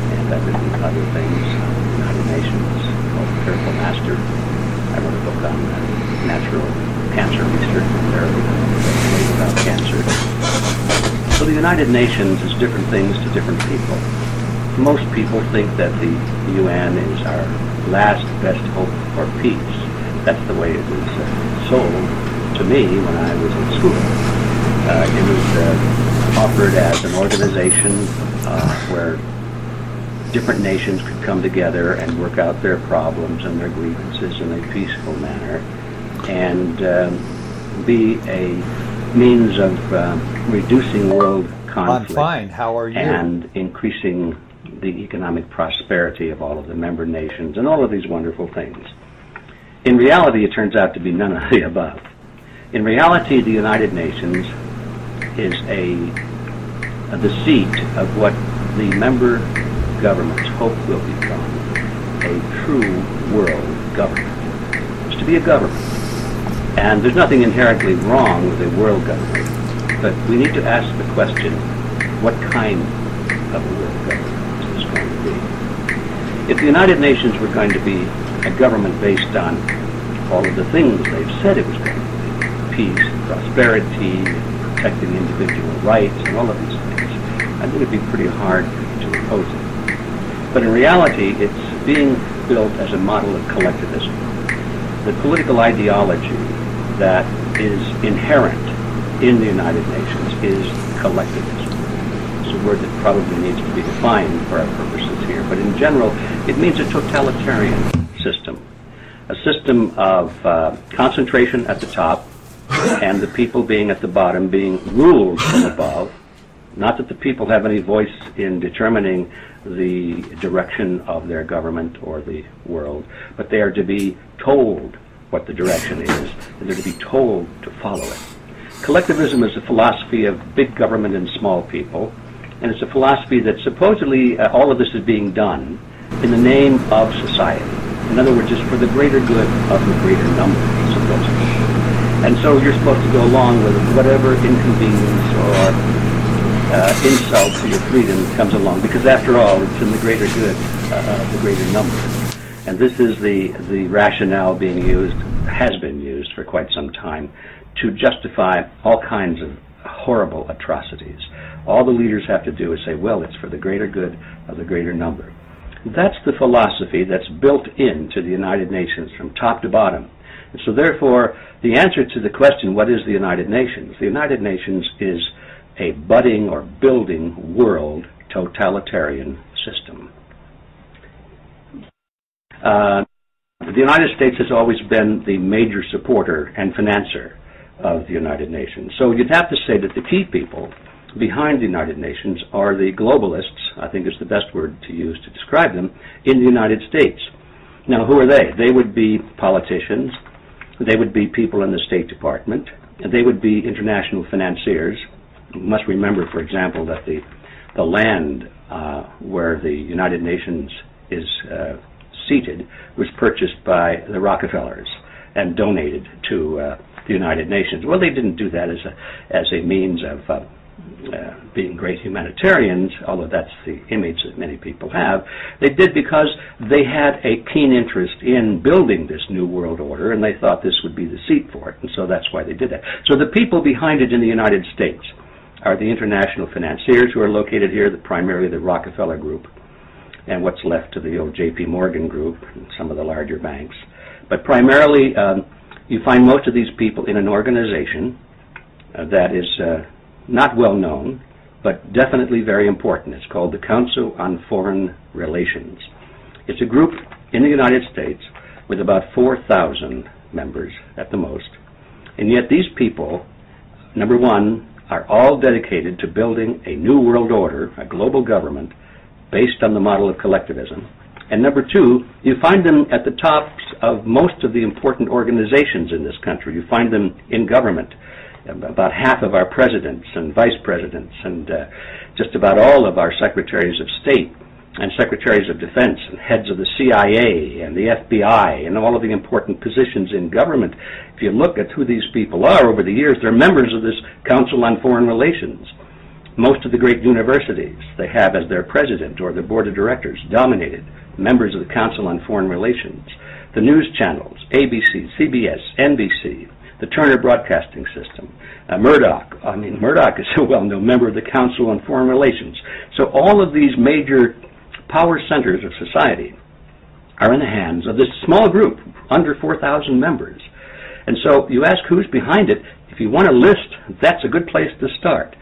And I've written other things on the United Nations called The Careful Master. I wrote a book on natural cancer research and therapy about cancer. So the United Nations is different things to different people. Most people think that the UN is our last best hope for peace. That's the way it was sold to me when I was in school. It was offered as an organization where different nations could come together and work out their problems and their grievances in a peaceful manner, and be a means of reducing world conflict. I'm fine. How are you? And increasing the economic prosperity of all of the member nations and all of these wonderful things. In reality, it turns out to be none of the above. In reality, the United Nations is the seat of what the member governments hope will become a true world government. It's to be a government. And there's nothing inherently wrong with a world government, but we need to ask the question, what kind of a world government is going to be? If the United Nations were going to be a government based on all of the things they've said it was going to be, peace, prosperity, protecting individual rights, and all of these things, I think it'd be pretty hard to oppose it. But in reality, it's being built as a model of collectivism. The political ideology that is inherent in the United Nations is collectivism. It's a word that probably needs to be defined for our purposes here, but in general, it means a totalitarian system. A system of concentration at the top and the people being at the bottom, being ruled from above. Not that the people have any voice in determining the direction of their government or the world, but they are to be told what the direction is, and they're to be told to follow it. Collectivism is a philosophy of big government and small people, and it's a philosophy that supposedly all of this is being done in the name of society. In other words, it's for the greater good of the greater number, supposedly. And so you're supposed to go along with whatever inconvenience or insult to your freedom comes along, because after all, it's in the greater good of the greater number. And this is the rationale being used, has been used for quite some time, to justify all kinds of horrible atrocities. All the leaders have to do is say, well, it's for the greater good of the greater number. That's the philosophy that's built into the United Nations from top to bottom. And so therefore, the answer to the question, what is the United Nations? The United Nations is a budding or building world totalitarian system. The United States has always been the major supporter and financer of the United Nations. So you'd have to say that the key people behind the United Nations are the globalists, I think is the best word to use to describe them, in the United States. Now, who are they? They would be politicians, they would be people in the State Department, and they would be international financiers. You must remember, for example, that the land where the United Nations is seated was purchased by the Rockefellers and donated to the United Nations. Well, they didn't do that as a means of being great humanitarians, although that's the image that many people have. They did because they had a keen interest in building this new world order, and they thought this would be the seat for it, and so that's why they did that. So the people behind it in the United States are the international financiers who are located here, primarily the Rockefeller Group, and what's left to the old J.P. Morgan Group and some of the larger banks. But primarily, you find most of these people in an organization that is not well known, but definitely very important. It's called the Council on Foreign Relations. It's a group in the United States with about 4,000 members at the most, and yet these people, number one, are all dedicated to building a new world order, a global government, based on the model of collectivism. And number two, you find them at the tops of most of the important organizations in this country. You find them in government. About half of our presidents and vice presidents and just about all of our secretaries of state and secretaries of defense and heads of the CIA and the FBI and all of the important positions in government. If you look at who these people are over the years, they're members of this Council on Foreign Relations. Most of the great universities they have as their president or their board of directors dominated members of the Council on Foreign Relations. The news channels, ABC, CBS, NBC, the Turner Broadcasting System, Murdoch. I mean, Murdoch is a well-known member of the Council on Foreign Relations. So all of these major power centers of society are in the hands of this small group, under 4,000 members. And so you ask who's behind it. If you want a list, that's a good place to start.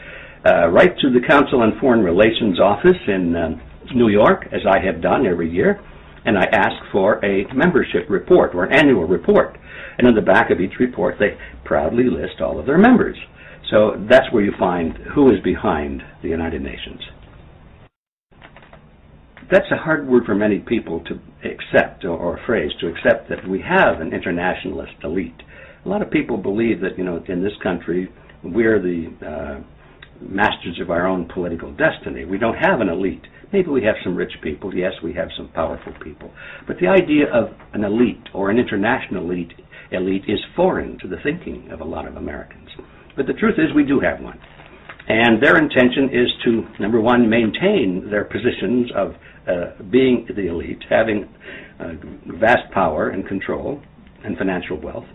Write to the Council on Foreign Relations office in New York, as I have done every year, and I ask for a membership report or an annual report. And on the back of each report, they proudly list all of their members. So that's where you find who is behind the United Nations. That's a hard word for many people to accept, or a phrase to accept, that we have an internationalist elite. A lot of people believe that, in this country, we're the masters of our own political destiny. We don't have an elite. Maybe we have some rich people. Yes, we have some powerful people. But the idea of an elite or an international elite is foreign to the thinking of a lot of Americans. But the truth is we do have one. And their intention is to, number one, maintain their positions of being the elite, having vast power and control and financial wealth.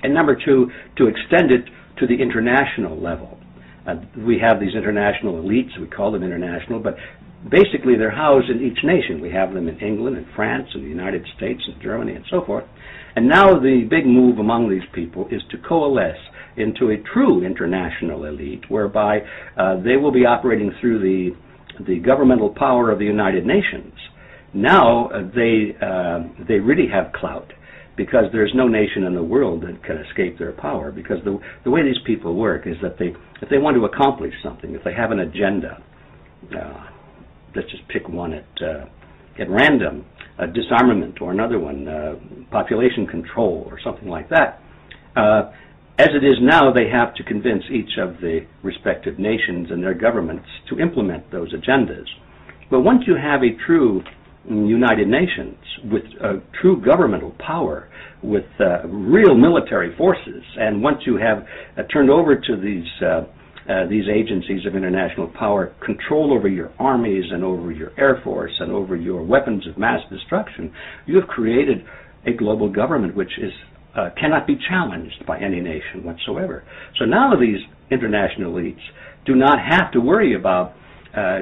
And number two, to extend it to the international level. We have these international elites, we call them international, but basically they're housed in each nation. We have them in England and France and the United States and Germany and so forth. And now the big move among these people is to coalesce into a true international elite, whereby they will be operating through the governmental power of the United Nations. Now they really have clout, because there's no nation in the world that can escape their power, because the way these people work is that if they want to accomplish something, if they have an agenda, let's just pick one at random, disarmament or another one, population control or something like that. As it is now, they have to convince each of the respective nations and their governments to implement those agendas. But once you have a true United Nations with true governmental power, with real military forces, and once you have turned over to these agencies of international power control over your armies and over your air force and over your weapons of mass destruction, you have created a global government which is cannot be challenged by any nation whatsoever. So now these international elites do not have to worry about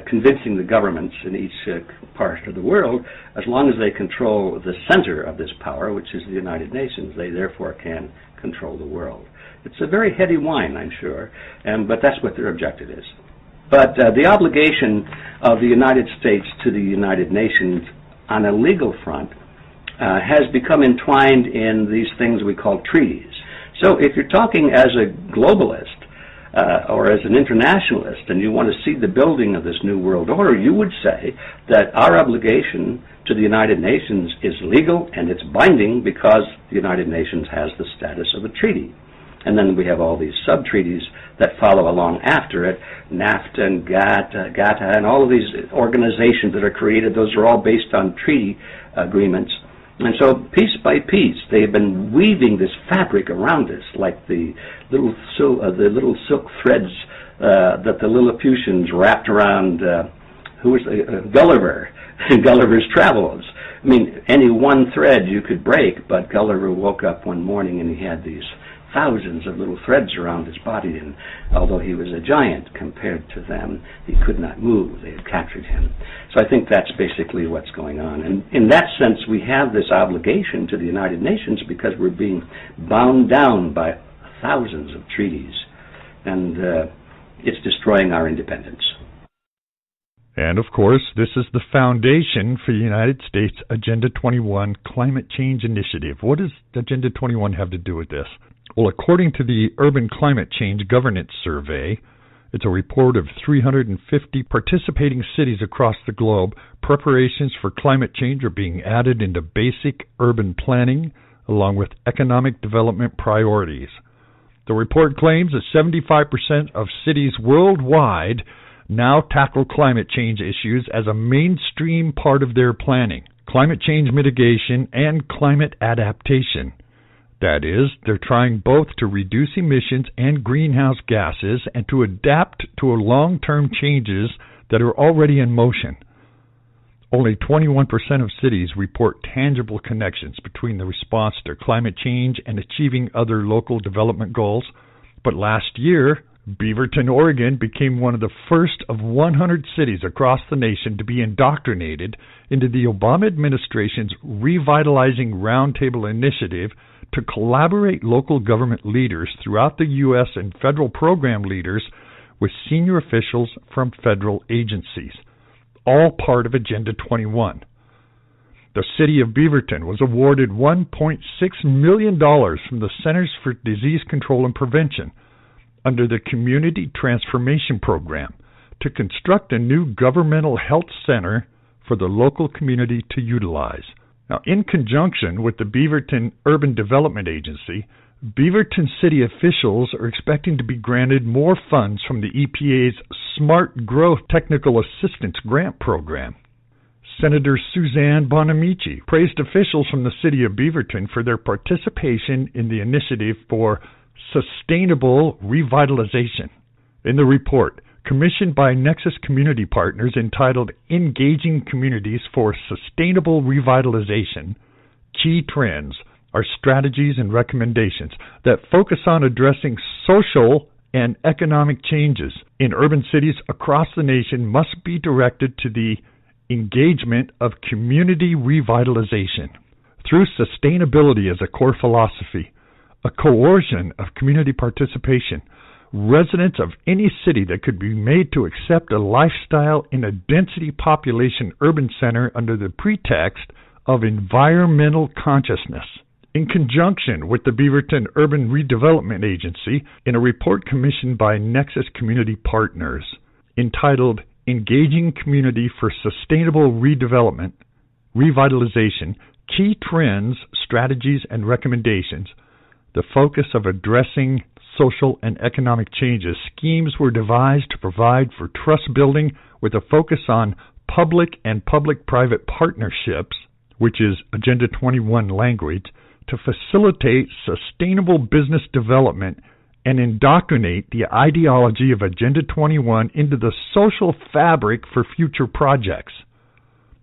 convincing the governments in each part of the world. As long as they control the center of this power, which is the United Nations, they therefore can control the world. It's a very heady wine, I'm sure, but that's what their objective is. But the obligation of the United States to the United Nations on a legal front has become entwined in these things we call treaties. So if you're talking as a globalist, or as an internationalist, and you want to see the building of this new world order, you would say that our obligation to the United Nations is legal and it's binding because the United Nations has the status of a treaty. And then we have all these sub-treaties that follow along after it, NAFTA and GATT, and all of these organizations that are created. Those are all based on treaty agreements. And so piece by piece, they've been weaving this fabric around us, like the little silk threads that the Lilliputians wrapped around Gulliver and Gulliver's Travels. I mean, any one thread you could break, but Gulliver woke up one morning and he had these thousands of little threads around his body, and although he was a giant compared to them, he could not move. They had captured him. So I think that's basically what's going on. And in that sense, we have this obligation to the United Nations because we're being bound down by thousands of treaties, and it's destroying our independence. And, of course, this is the foundation for the United States Agenda 21 Climate Change Initiative. What does Agenda 21 have to do with this? Well, according to the Urban Climate Change Governance Survey, it's a report of 350 participating cities across the globe. Preparations for climate change are being added into basic urban planning, along with economic development priorities. The report claims that 75% of cities worldwide now tackle climate change issues as a mainstream part of their planning, climate change mitigation and climate adaptation. That is, they're trying both to reduce emissions and greenhouse gases and to adapt to long-term changes that are already in motion. Only 21% of cities report tangible connections between the response to climate change and achieving other local development goals. But last year, Beaverton, Oregon became one of the first of 100 cities across the nation to be indoctrinated into the Obama administration's Revitalizing Roundtable initiative to collaborate local government leaders throughout the U.S. and federal program leaders with senior officials from federal agencies, all part of Agenda 21. The city of Beaverton was awarded $1.6 million from the Centers for Disease Control and Prevention under the Community Transformation Program to construct a new governmental health center for the local community to utilize. Now, in conjunction with the Beaverton Urban Development Agency, Beaverton city officials are expecting to be granted more funds from the EPA's Smart Growth Technical Assistance Grant Program. Senator Suzanne Bonamici praised officials from the city of Beaverton for their participation in the initiative for sustainable revitalization. In the report, commissioned by Nexus Community Partners entitled Engaging Communities for Sustainable Revitalization, Key Trends are strategies and recommendations that focus on addressing social and economic changes in urban cities across the nation must be directed to the engagement of community revitalization. Through sustainability as a core philosophy, a coercion of community participation, residents of any city that could be made to accept a lifestyle in a density population urban center under the pretext of environmental consciousness. In conjunction with the Beaverton Urban Redevelopment Agency, in a report commissioned by Nexus Community Partners entitled Engaging Community for Sustainable Redevelopment, Revitalization, Key Trends, Strategies, and Recommendations, the focus of addressing social and economic changes, schemes were devised to provide for trust building with a focus on public and public-private partnerships, which is Agenda 21 language, to facilitate sustainable business development and indoctrinate the ideology of Agenda 21 into the social fabric for future projects.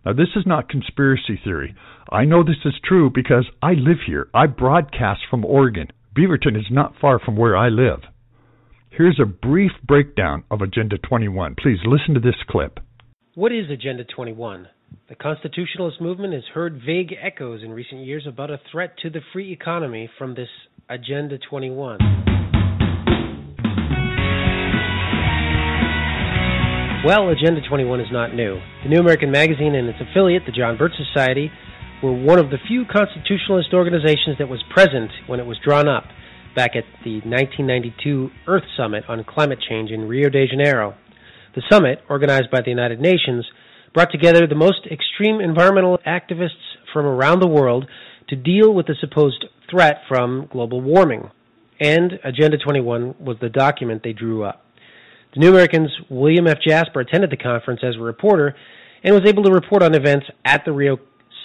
Now, this is not conspiracy theory. I know this is true because I live here. I broadcast from Oregon. Beaverton is not far from where I live. Here's a brief breakdown of Agenda 21. Please listen to this clip. What is Agenda 21? The constitutionalist movement has heard vague echoes in recent years about a threat to the free economy from this Agenda 21. Well, Agenda 21 is not new. The New American Magazine and its affiliate, the John Birch Society, were one of the few constitutionalist organizations that was present when it was drawn up back at the 1992 Earth Summit on Climate Change in Rio de Janeiro. The summit, organized by the United Nations, brought together the most extreme environmental activists from around the world to deal with the supposed threat from global warming. and Agenda 21 was the document they drew up. The New American's William F. Jasper attended the conference as a reporter and was able to report on events at the Rio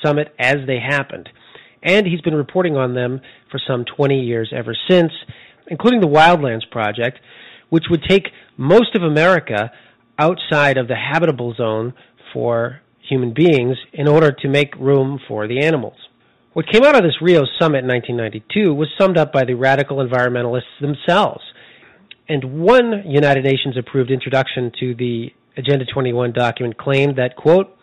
Summit as they happened. And he's been reporting on them for some 20 years ever since, including the Wildlands Project, which would take most of America outside of the habitable zone for human beings in order to make room for the animals. What came out of this Rio Summit in 1992 was summed up by the radical environmentalists themselves. And one United Nations-approved introduction to the Agenda 21 document claimed that, quote,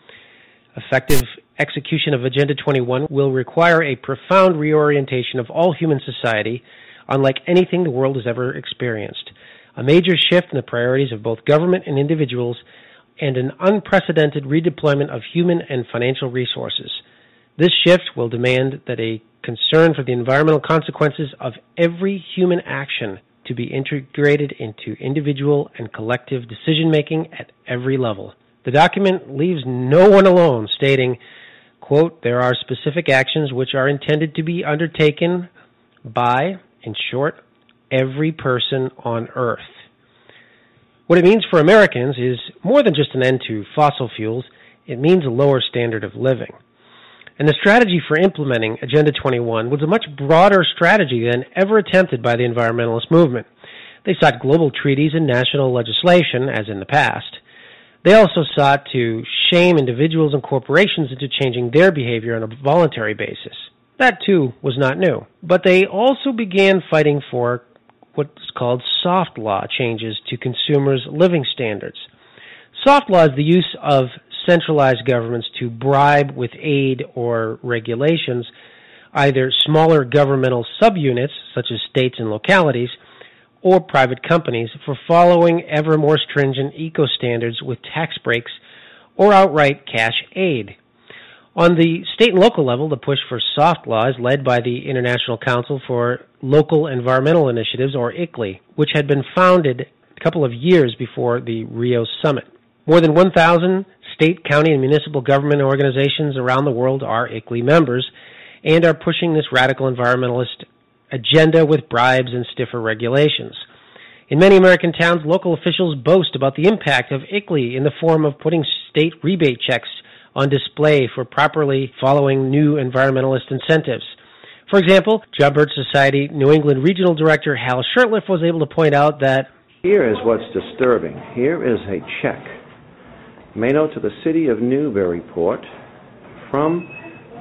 effective execution of Agenda 21 will require a profound reorientation of all human society, unlike anything the world has ever experienced, a major shift in the priorities of both government and individuals, and an unprecedented redeployment of human and financial resources. This shift will demand that a concern for the environmental consequences of every human action to be integrated into individual and collective decision-making at every level. The document leaves no one alone, stating, quote, there are specific actions which are intended to be undertaken by, in short, every person on Earth. What it means for Americans is more than just an end to fossil fuels. It means a lower standard of living. And the strategy for implementing Agenda 21 was a much broader strategy than ever attempted by the environmentalist movement. They sought global treaties and national legislation, as in the past. They also sought to shame individuals and corporations into changing their behavior on a voluntary basis. That, too, was not new. But they also began fighting for what's called soft law changes to consumers' living standards. Soft law is the use of centralized governments to bribe with aid or regulations either smaller governmental subunits, such as states and localities, or private companies for following ever more stringent eco-standards with tax breaks or outright cash aid. On the state and local level, the push for soft law is led by the International Council for Local Environmental Initiatives, or ICLEI, which had been founded a couple of years before the Rio Summit. More than 1,000 state, county, and municipal government organizations around the world are ICLEI members and are pushing this radical environmentalist agenda with bribes and stiffer regulations. In many American towns, local officials boast about the impact of ICLEI in the form of putting state rebate checks on display for properly following new environmentalist incentives. For example, John Birch Society New England Regional Director Hal Shurtleff was able to point out that here is what's disturbing. Here is a check made out to the city of Newburyport from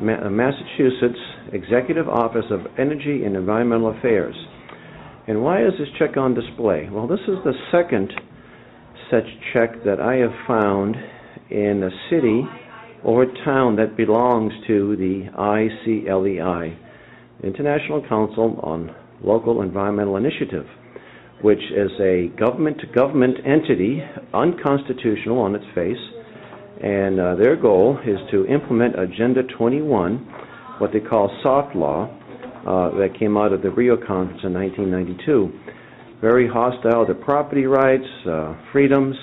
Massachusetts Executive Office of Energy and Environmental Affairs. And why is this check on display? Well, this is the second such check that I have found in a city or town that belongs to the ICLEI, International Council on Local Environmental Initiative, which is a government-to-government entity, unconstitutional on its face, and their goal is to implement Agenda 21, what they call soft law, that came out of the Rio Conference in 1992. Very hostile to property rights, freedoms,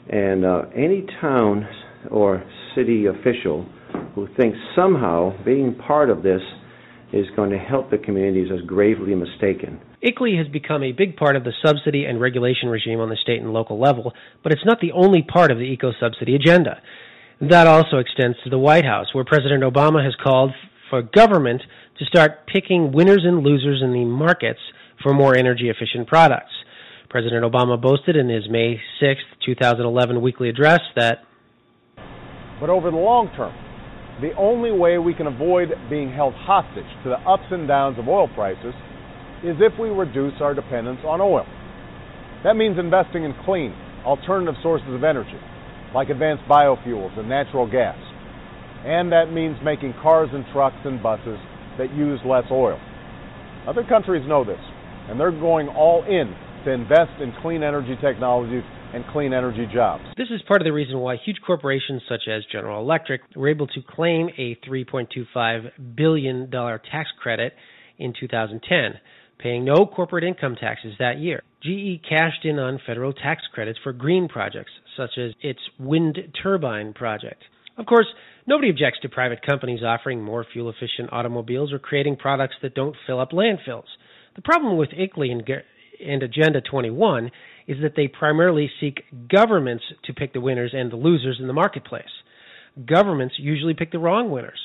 and any town or city official who thinks somehow being part of this is going to help the communities is gravely mistaken. ICLEI has become a big part of the subsidy and regulation regime on the state and local level, but it's not the only part of the eco-subsidy agenda. That also extends to the White House, where President Obama has called for government to start picking winners and losers in the markets for more energy-efficient products. President Obama boasted in his May 6, 2011 weekly address that, but over the long term, the only way we can avoid being held hostage to the ups and downs of oil prices is if we reduce our dependence on oil. That means investing in clean, alternative sources of energy, like advanced biofuels and natural gas. And that means making cars and trucks and buses that use less oil. Other countries know this, and they're going all in to invest in clean energy technologies and clean energy jobs. This is part of the reason why huge corporations such as General Electric were able to claim a $3.25 billion tax credit in 2010, paying no corporate income taxes that year. GE cashed in on federal tax credits for green projects, such as its wind turbine project. Of course, nobody objects to private companies offering more fuel-efficient automobiles or creating products that don't fill up landfills. The problem with ICLEI and Agenda 21 is that they primarily seek governments to pick the winners and the losers in the marketplace. Governments usually pick the wrong winners.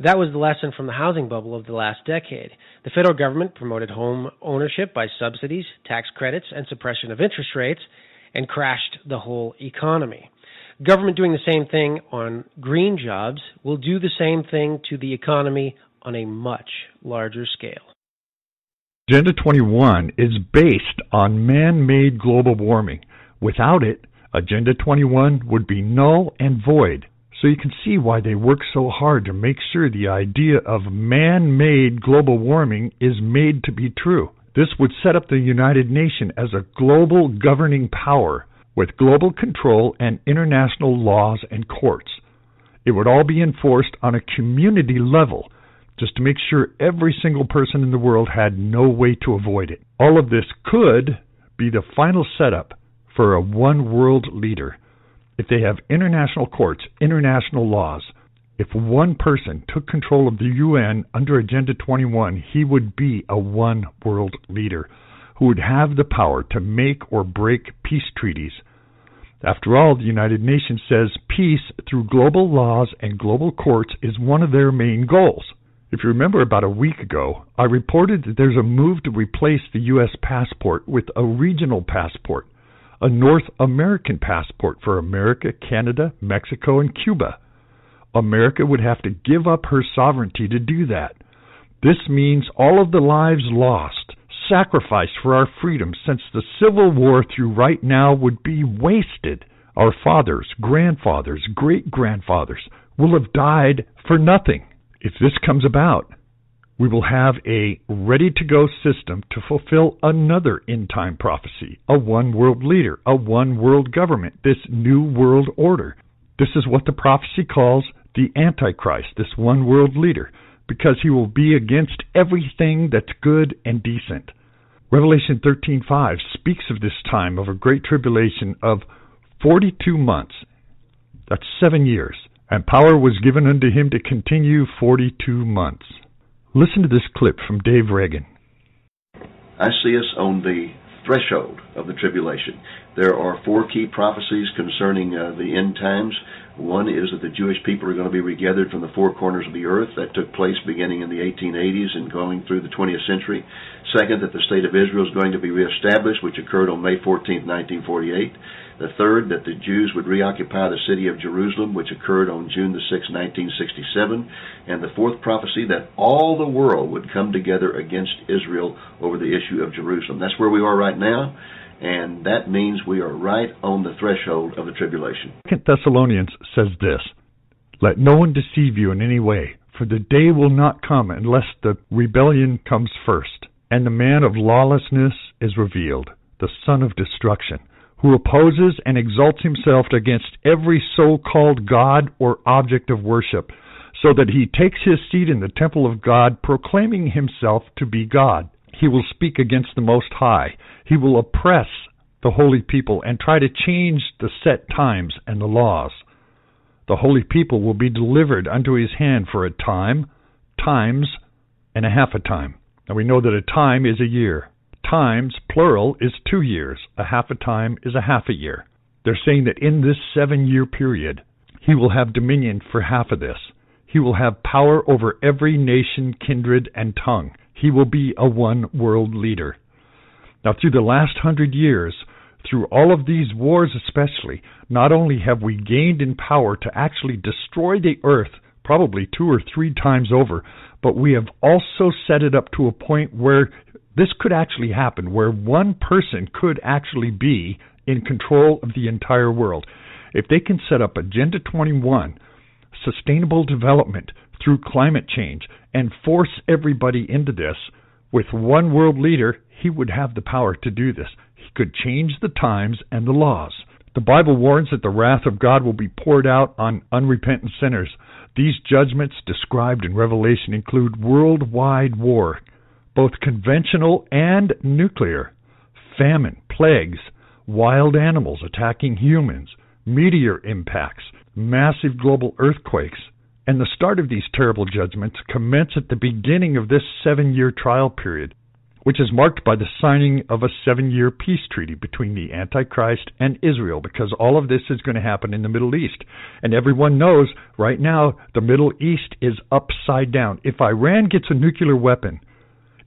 That was the lesson from the housing bubble of the last decade. The federal government promoted home ownership by subsidies, tax credits, and suppression of interest rates, and crashed the whole economy. Government doing the same thing on green jobs will do the same thing to the economy on a much larger scale. Agenda 21 is based on man-made global warming. Without it, Agenda 21 would be null and void. So you can see why they work so hard to make sure the idea of man-made global warming is made to be true. This would set up the United Nations as a global governing power with global control and international laws and courts. It would all be enforced on a community level, just to make sure every single person in the world had no way to avoid it. All of this could be the final setup for a one-world leader. If they have international courts, international laws, if one person took control of the UN under Agenda 21, he would be a one-world leader who would have the power to make or break peace treaties. After all, the United Nations says peace through global laws and global courts is one of their main goals. If you remember, about a week ago, I reported that there's a move to replace the U.S. passport with a regional passport, a North American passport for America, Canada, Mexico, and Cuba. America would have to give up her sovereignty to do that. This means all of the lives lost, sacrificed for our freedom since the Civil War through right now would be wasted. Our fathers, grandfathers, great-grandfathers will have died for nothing. If this comes about, we will have a ready-to-go system to fulfill another end-time prophecy, a one-world leader, a one-world government, this new world order. This is what the prophecy calls the Antichrist, this one-world leader, because he will be against everything that's good and decent. Revelation 13:5 speaks of this time of a great tribulation of 42 months. That's 7 years. And power was given unto him to continue 42 months. Listen to this clip from Dave Reagan. I see us on the threshold of the tribulation. There are 4 key prophecies concerning the end times. One is that the Jewish people are going to be regathered from the 4 corners of the earth. That took place beginning in the 1880s and going through the 20th century. Second, that the state of Israel is going to be reestablished, which occurred on May 14, 1948. The third, that the Jews would reoccupy the city of Jerusalem, which occurred on June 6, 1967. And the fourth prophecy, that all the world would come together against Israel over the issue of Jerusalem. That's where we are right now, and that means we are right on the threshold of the tribulation. 2 Thessalonians says this, "Let no one deceive you in any way, for the day will not come unless the rebellion comes first, and the man of lawlessness is revealed, the son of destruction, who opposes and exalts himself against every so-called God or object of worship, so that he takes his seat in the temple of God, proclaiming himself to be God. He will speak against the Most High. He will oppress the holy people and try to change the set times and the laws. The holy people will be delivered unto his hand for a time, times, and a half a time." Now we know that a time is a year. Times, plural, is 2 years. A half a time is a half a year. They're saying that in this 7-year period, he will have dominion for half of this. He will have power over every nation, kindred, and tongue. He will be a one-world leader. Now, through the last 100 years, through all of these wars especially, not only have we gained in power to actually destroy the earth, probably 2 or 3 times over, but we have also set it up to a point where this could actually happen, where one person could actually be in control of the entire world. If they can set up Agenda 21, sustainable development through climate change, and force everybody into this, with one world leader, he would have the power to do this. He could change the times and the laws. The Bible warns that the wrath of God will be poured out on unrepentant sinners. These judgments described in Revelation include worldwide war, both conventional and nuclear, famine, plagues, wild animals attacking humans, meteor impacts, massive global earthquakes, and the start of these terrible judgments commence at the beginning of this 7-year trial period. which is marked by the signing of a 7-year peace treaty between the Antichrist and Israel, because all of this is going to happen in the Middle East. And everyone knows right now the Middle East is upside down. If Iran gets a nuclear weapon,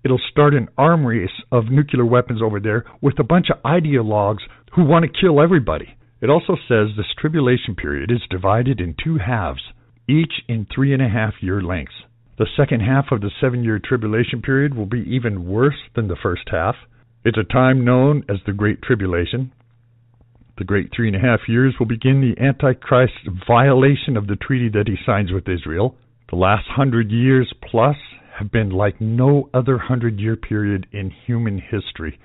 it'll start an arms race of nuclear weapons over there with a bunch of ideologues who want to kill everybody. It also says this tribulation period is divided in 2 halves, each in 3.5-year lengths. The second half of the 7-year tribulation period will be even worse than the first half. It's a time known as the Great Tribulation. The great 3.5 years will begin the Antichrist's violation of the treaty that he signs with Israel. The last 100 years plus have been like no other 100-year period in human history.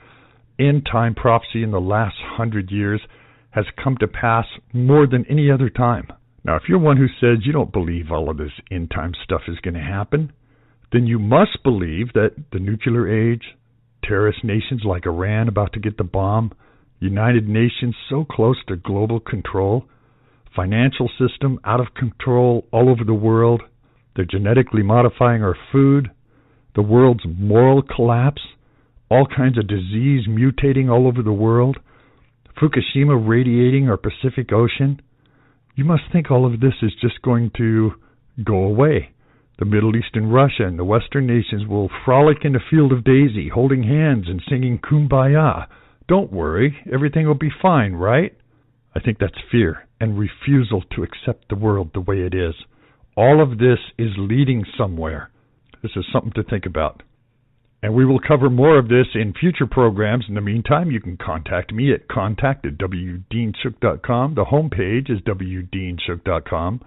End-time prophecy in the last 100 years has come to pass more than any other time. Now, if you're one who says you don't believe all of this end-time stuff is going to happen, then you must believe that the nuclear age, terrorist nations like Iran about to get the bomb, United Nations so close to global control, financial system out of control all over the world, they're genetically modifying our food, the world's moral collapse, all kinds of disease mutating all over the world, Fukushima radiating our Pacific Ocean. You must think all of this is just going to go away. The Middle East and Russia and the Western nations will frolic in a field of daisy, holding hands and singing Kumbaya. Don't worry, everything will be fine, right? I think that's fear and refusal to accept the world the way it is. All of this is leading somewhere. This is something to think about. And we will cover more of this in future programs. In the meantime, you can contact me at contact@wdeanshook.com. The homepage is wdeanshook.com.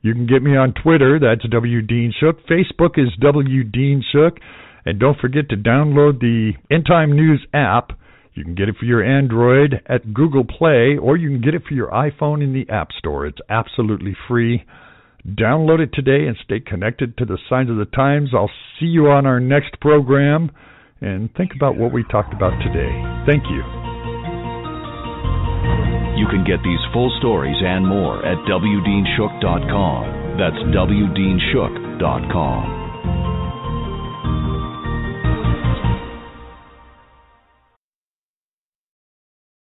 You can get me on Twitter, that's wdeanshook. Facebook is wdeanshook. And don't forget to download the End Time News app. You can get it for your Android at Google Play, or you can get it for your iPhone in the App Store. It's absolutely free. Download it today and stay connected to the Signs of the Times. I'll see you on our next program, and think about what we talked about today. Thank you. You can get these full stories and more at wdeanshook.com. That's wdeanshook.com.